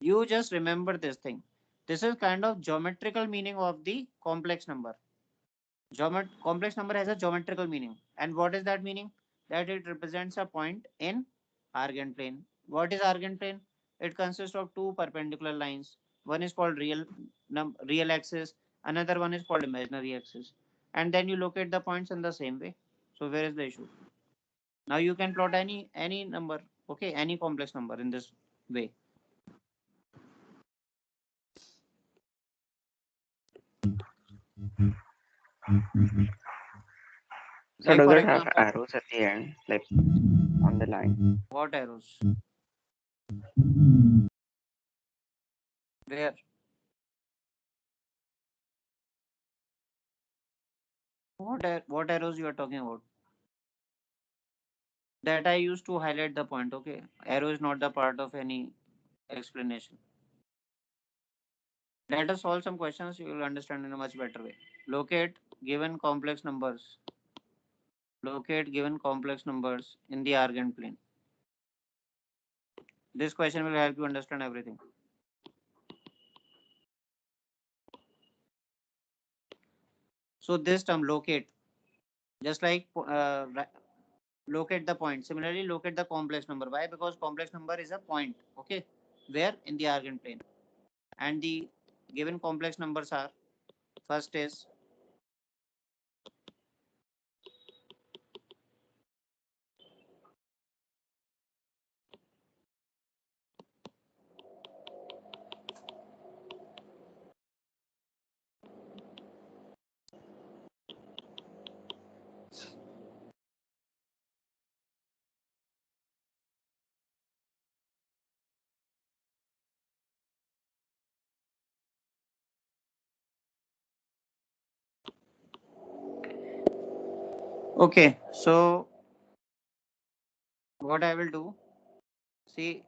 You just remember this thing. This is kind of geometrical meaning of the complex number. Complex number has a geometrical meaning. And what is that meaning? That it represents a point in Argand plane. What is Argand plane? It consists of two perpendicular lines. One is called real axis. Another one is called imaginary axis. And then you locate the points in the same way. So where is the issue? Now you can plot any number. Okay, any complex number in this way. So Like does for it have example, arrows at the end, like on the line? what arrows? Where? What arrows you are talking about? That I used to highlight the point. Okay, arrow is not the part of any explanation. Let us solve some questions. You will understand in a much better way. Locate given complex numbers. Locate given complex numbers in the Argand plane. This question will help you understand everything. So this term locate, just like locate the point. Similarly, locate the complex number. Why? Because complex number is a point. Okay, where in the Argand plane, and the given complex numbers are first is okay. So what I will do, see,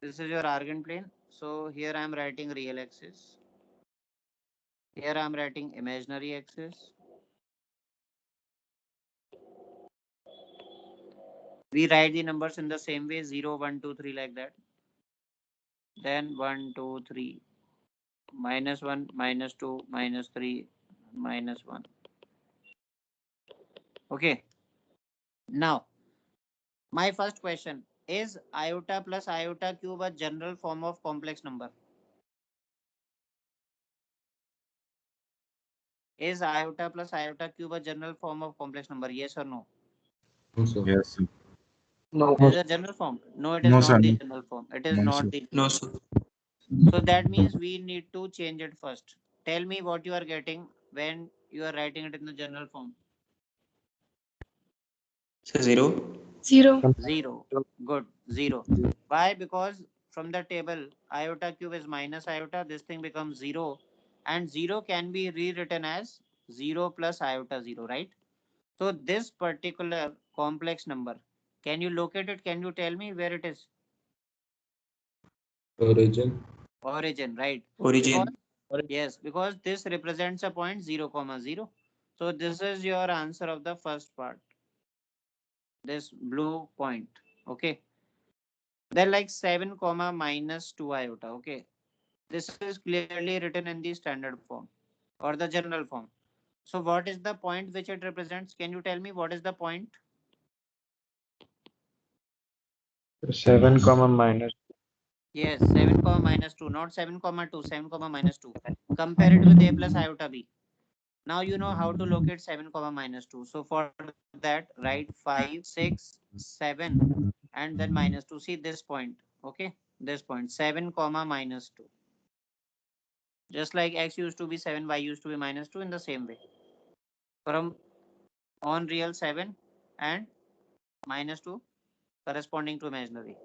this is your Argand plane. So here I am writing real axis. Here I am writing imaginary axis. We write the numbers in the same way 0, 1, 2, 3 like that. Then 1, 2, 3, minus 1, minus 2, minus 3, minus 1. Okay. Now, my first question is iota plus iota cube a general form of complex number? Is iota plus iota cube a general form of complex number? Yes or no? No, sir. Yes, sir. No. It is a general form. No, it is No, sir. not the general form. It is No, not sir. the. No, sir. So that means we need to change it first. Tell me what you are getting when you are writing it in the general form. So 0. 0. Zero. Good. Zero. Why? Because from the table, iota cube is minus iota. This thing becomes zero. And zero can be rewritten as 0 plus iota 0, right? So this particular complex number, can you locate it? Can you tell me where it is? Origin. Origin, right? Because Origin. yes, because this represents a point 0 comma 0. So this is your answer of the first part. This blue point. Okay. Then like 7 comma minus 2 iota. Okay. This is clearly written in the standard form or the general form. So what is the point which it represents? Can you tell me what is the point? 7 comma minus. Yes, 7 comma minus 2, not 7 comma 2, 7 comma minus 2. Compare it with a plus iota b. Now you know how to locate 7 comma minus 2. So for that, write 5, 6, 7 and then minus 2. See this point. Okay, this point 7 comma minus 2. Just like x used to be 7, y used to be minus 2 in the same way. From on real 7 and minus 2 corresponding to imaginary.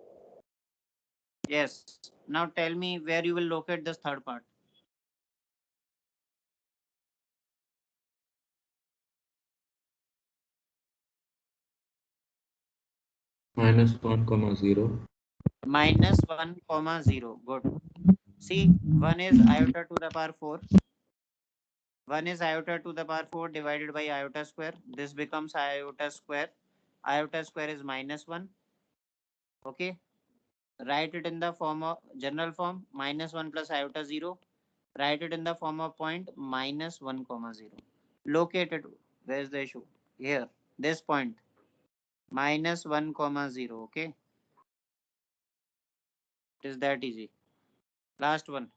Yes. Now tell me where you will locate this third part. Minus 1 comma 0. Minus 1 comma 0. Good. See, 1 is iota to the power 4. 1 is iota to the power 4 divided by iota square. This becomes iota square. Iota square is minus 1. Okay. Write it in the form of general form minus 1 plus iota 0. Write it in the form of point minus 1 comma 0. Locate it. Where is the issue? Here. This point minus 1 comma 0. Okay. It is that easy. Last one.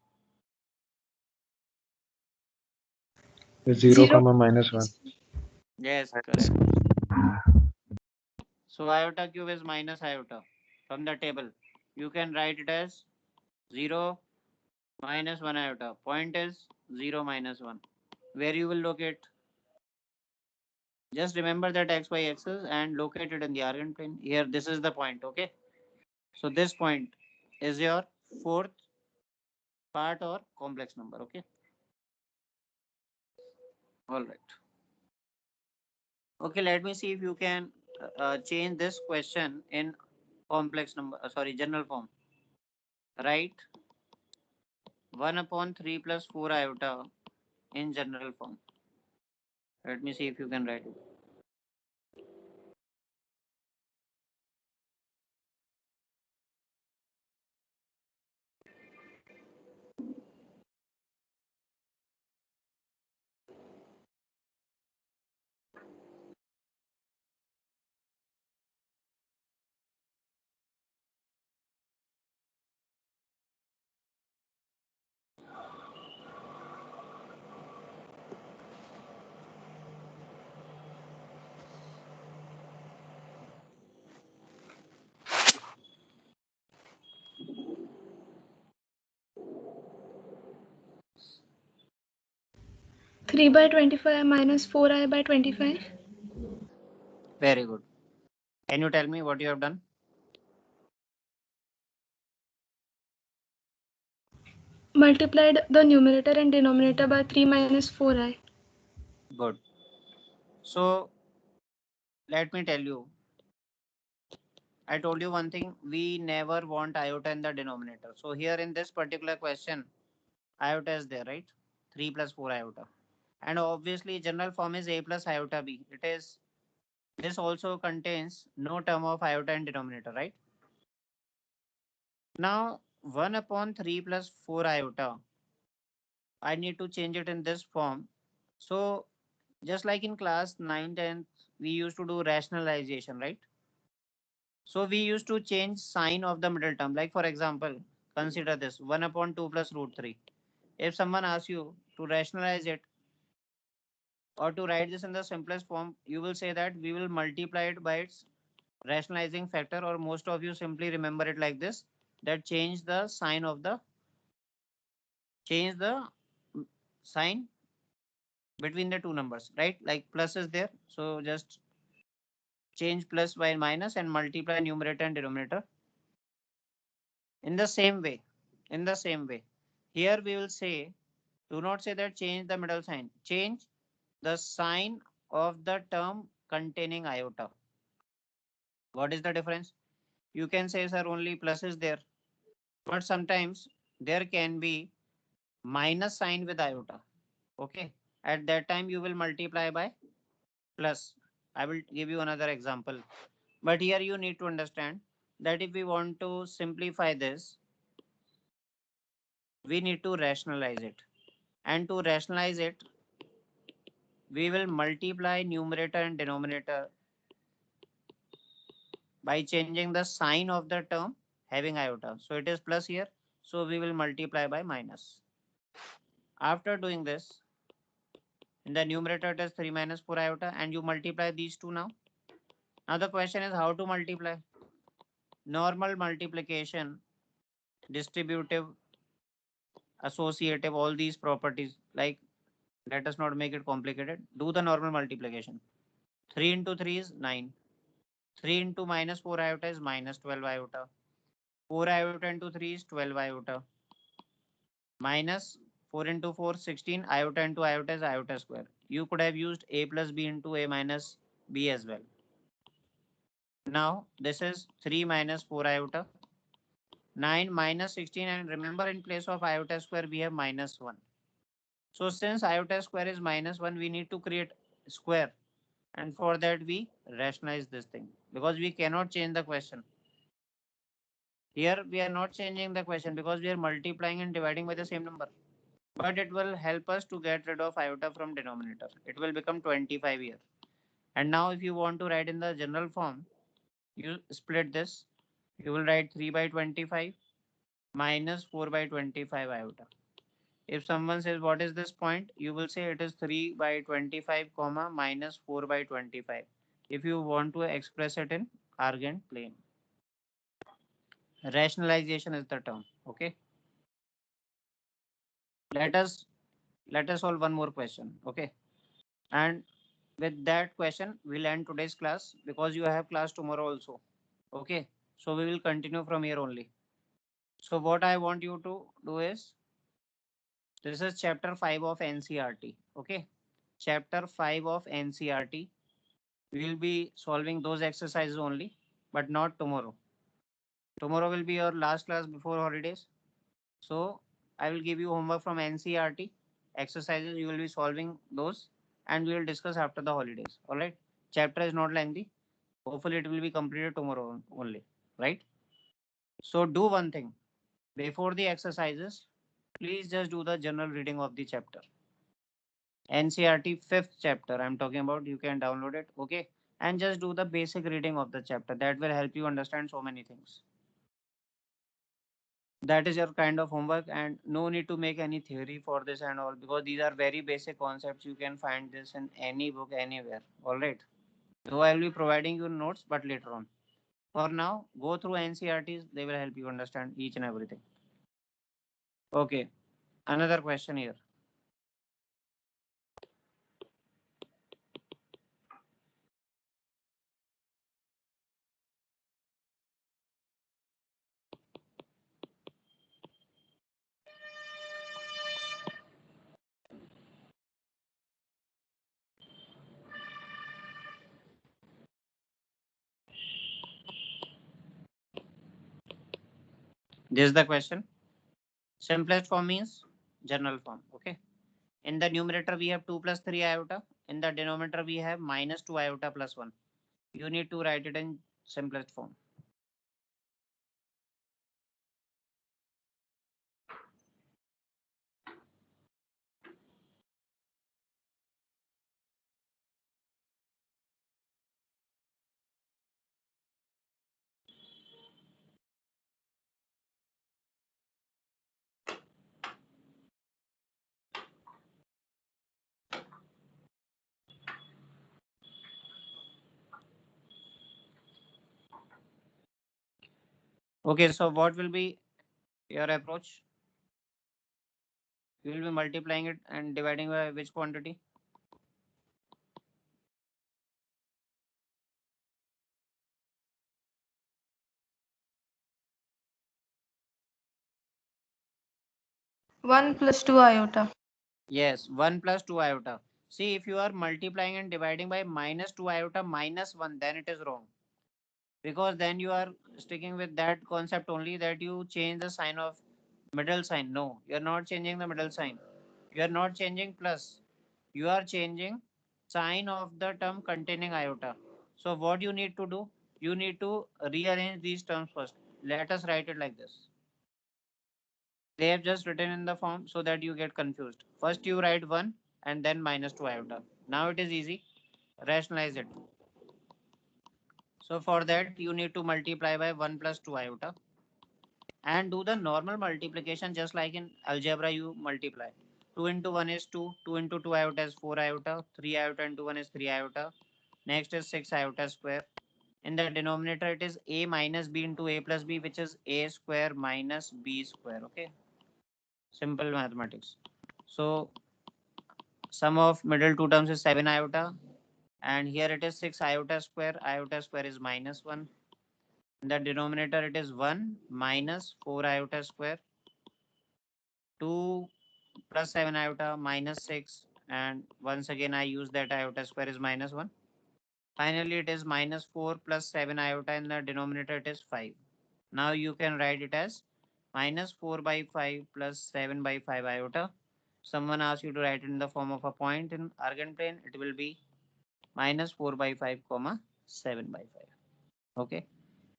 The 0 0. comma minus 1. Yes, correct. So iota cube is minus iota from the table. You can write it as 0 minus 1 iota. Point is 0 minus 1. Where you will locate? Just remember that xy axis and locate it in the Argand plane. Here, this is the point. Okay. So this point is your fourth part or complex number. Okay. All right. Okay. Let me see if you can change this question in complex number. Sorry, general form. Right. 1 upon 3 plus 4 iota in general form. Let me see if you can write it. 3 by 25 minus 4i by 25. Very good. Can you tell me what you have done? Multiplied the numerator and denominator by 3 minus 4i. Good. So let me tell you. I told you one thing. We never want iota in the denominator. So here in this particular question, iota is there, right? 3 plus 4 iota. And obviously general form is a plus iota b. It is this also contains no term of iota in denominator, right? Now 1 upon 3 plus 4 iota. I need to change it in this form. So just like in class 9, 10th, we used to do rationalization, right? So we used to change sign of the middle term. Like for example, consider this 1 upon 2 plus root 3. If someone asks you to rationalize it or to write this in the simplest form, you will say that we will multiply it by its rationalizing factor, or most of you simply remember it like this, that change the sign between the two numbers, right? Like plus is there. So just change plus by minus and multiply numerator and denominator. In the same way, here we will say, do not say that change the middle sign. Change the sign of the term containing iota. What is the difference? You can say, sir, only plus is there. But sometimes there can be minus sign with iota. Okay. At that time, you will multiply by plus. I will give you another example. But here you need to understand that if we want to simplify this, we need to rationalize it. And to rationalize it, we will multiply numerator and denominator by changing the sign of the term having iota. So it is plus here. So we will multiply by minus. After doing this, in the numerator it is 3 minus 4 iota, and you multiply these two now. Now the question is how to multiply. Normal multiplication, distributive, associative, all these properties, like let us not make it complicated. Do the normal multiplication. 3 into 3 is 9. 3 into minus 4 iota is minus 12 iota. 4 iota into 3 is 12 iota. Minus 4 into 4, 16. Iota into iota is iota square. You could have used a plus b into a minus b as well. Now this is 3 minus 4 iota. 9 minus 16, and remember in place of iota square we have minus 1. So since iota square is minus 1, we need to create square, and for that we rationalize this thing because we cannot change the question. Here we are not changing the question because we are multiplying and dividing by the same number. But it will help us to get rid of iota from denominator. It will become 25 here. And now if you want to write in the general form, you split this. You will write 3 by 25 minus 4 by 25 iota. If someone says what is this point, you will say it is 3 by 25 comma minus 4 by 25. If you want to express it in Argand plane. Rationalization is the term. Okay. Let us solve one more question. Okay. And with that question, we'll end today's class because you have class tomorrow also. Okay. So we will continue from here only. So what I want you to do is, this is chapter 5 of NCRT. Okay. Chapter 5 of NCRT. We will be solving those exercises only, but not tomorrow. Tomorrow will be your last class before holidays. So I will give you homework from NCRT exercises. You will be solving those, and we will discuss after the holidays. All right. Chapter is not lengthy. Hopefully it will be completed tomorrow only. Right. So do one thing before the exercises. Please just do the general reading of the chapter. NCRT fifth chapter I'm talking about. You can download it. Okay. And just do the basic reading of the chapter. That will help you understand so many things. That is your kind of homework, and no need to make any theory for this and all because these are very basic concepts. You can find this in any book anywhere. All right. So I will be providing you notes, but later on. For now, go through NCRTs. They will help you understand each and everything. Okay. Another question here. This is the question. Simplest form means general form. Okay. In the numerator, we have 2 plus 3 iota. In the denominator, we have minus 2 iota plus 1. You need to write it in simplest form. Okay. So what will be your approach? You will be multiplying it and dividing by which quantity? One plus two iota. Yes, 1 plus 2 iota. See, if you are multiplying and dividing by minus 2 iota minus 1, then it is wrong. Because then you are sticking with that concept only that you change the sign of middle sign. No, you are not changing the middle sign. You are not changing plus. You are changing sign of the term containing iota. So what you need to do? You need to rearrange these terms first. Let us write it like this. They have just written in the form so that you get confused. First you write 1 and then minus 2 iota. Now it is easy. Rationalize it. So for that you need to multiply by 1 plus 2 iota and do the normal multiplication just like in algebra you multiply. 2 into 1 is 2, 2 into 2 iota is 4 iota, 3 iota into 1 is 3 iota. Next is 6 iota square. In the denominator it is a minus b into a plus b, which is a square minus b square. Okay. Simple mathematics. So sum of middle two terms is 7 iota, and here it is 6 iota square. Iota square is minus 1. In the denominator it is 1 minus 4 iota square. 2 plus 7 iota minus 6, and once again I use that iota square is minus 1. Finally it is minus 4 plus 7 iota. In the denominator it is 5. Now you can write it as minus 4 by 5 plus 7 by 5 iota. Someone asks you to write it in the form of a point in argand plane. It will be minus 4 by 5 comma 7 by 5. Okay.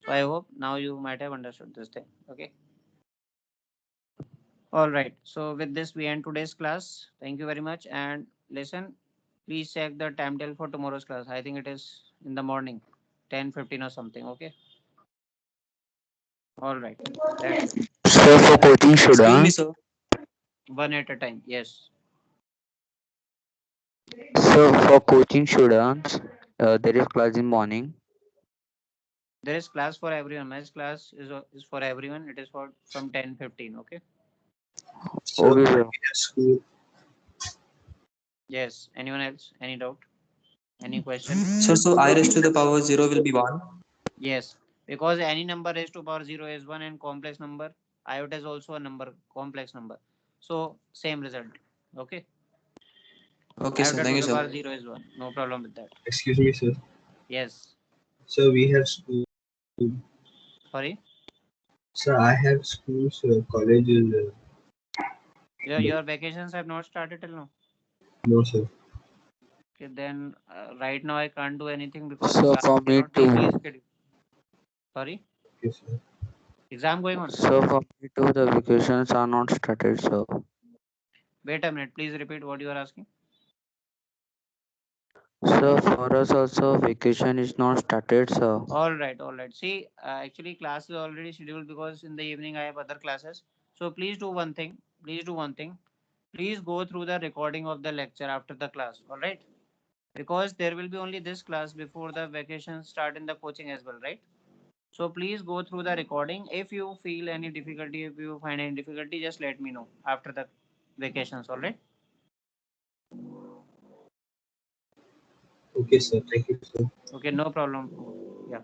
So I hope now you might have understood this thing. Okay. All right. So with this, we end today's class. Thank you very much. And listen, please check the timetable for tomorrow's class. I think it is in the morning, 10:15 or something. Okay. All right. That's it. So for coaching Excuse me, students, sir. One at a time. Yes. there is class in morning. There is class for everyone. My class is for everyone. It is for from 10:15. Okay. So Okay, but sir. we have school. Yes. Anyone else? Any doubt? Any question? Sir, so I raised to the power 0 will be 1. Yes. Because any number raised to power 0 is 1 and complex number. Iota is also a number, complex number. So same result. Okay. Okay, sir. Iota Thank to you, the sir. power 0 is 1. No problem with that. Excuse me, sir. Yes. So we have school. Sorry. So I have school. So college is Your vacations have not started till now. no, sir. Okay, then right now I can't do anything because So class for me cannot be too. rescheduled. Sorry. Okay, sir. Exam going on. So for me too, the vacations are not started. So Wait a minute. Please repeat what you are asking. for us also vacation is not started. So All right. All right. See, actually class is already scheduled because in the evening I have other classes. So please do one thing. Please do one thing. Please go through the recording of the lecture after the class. All right. Because there will be only this class before the vacations start in the coaching as well, right? So please go through the recording. If you feel any difficulty, if you find any difficulty, just let me know after the vacations. All right. Okay, sir. Thank you, sir. Okay. No problem. Yeah.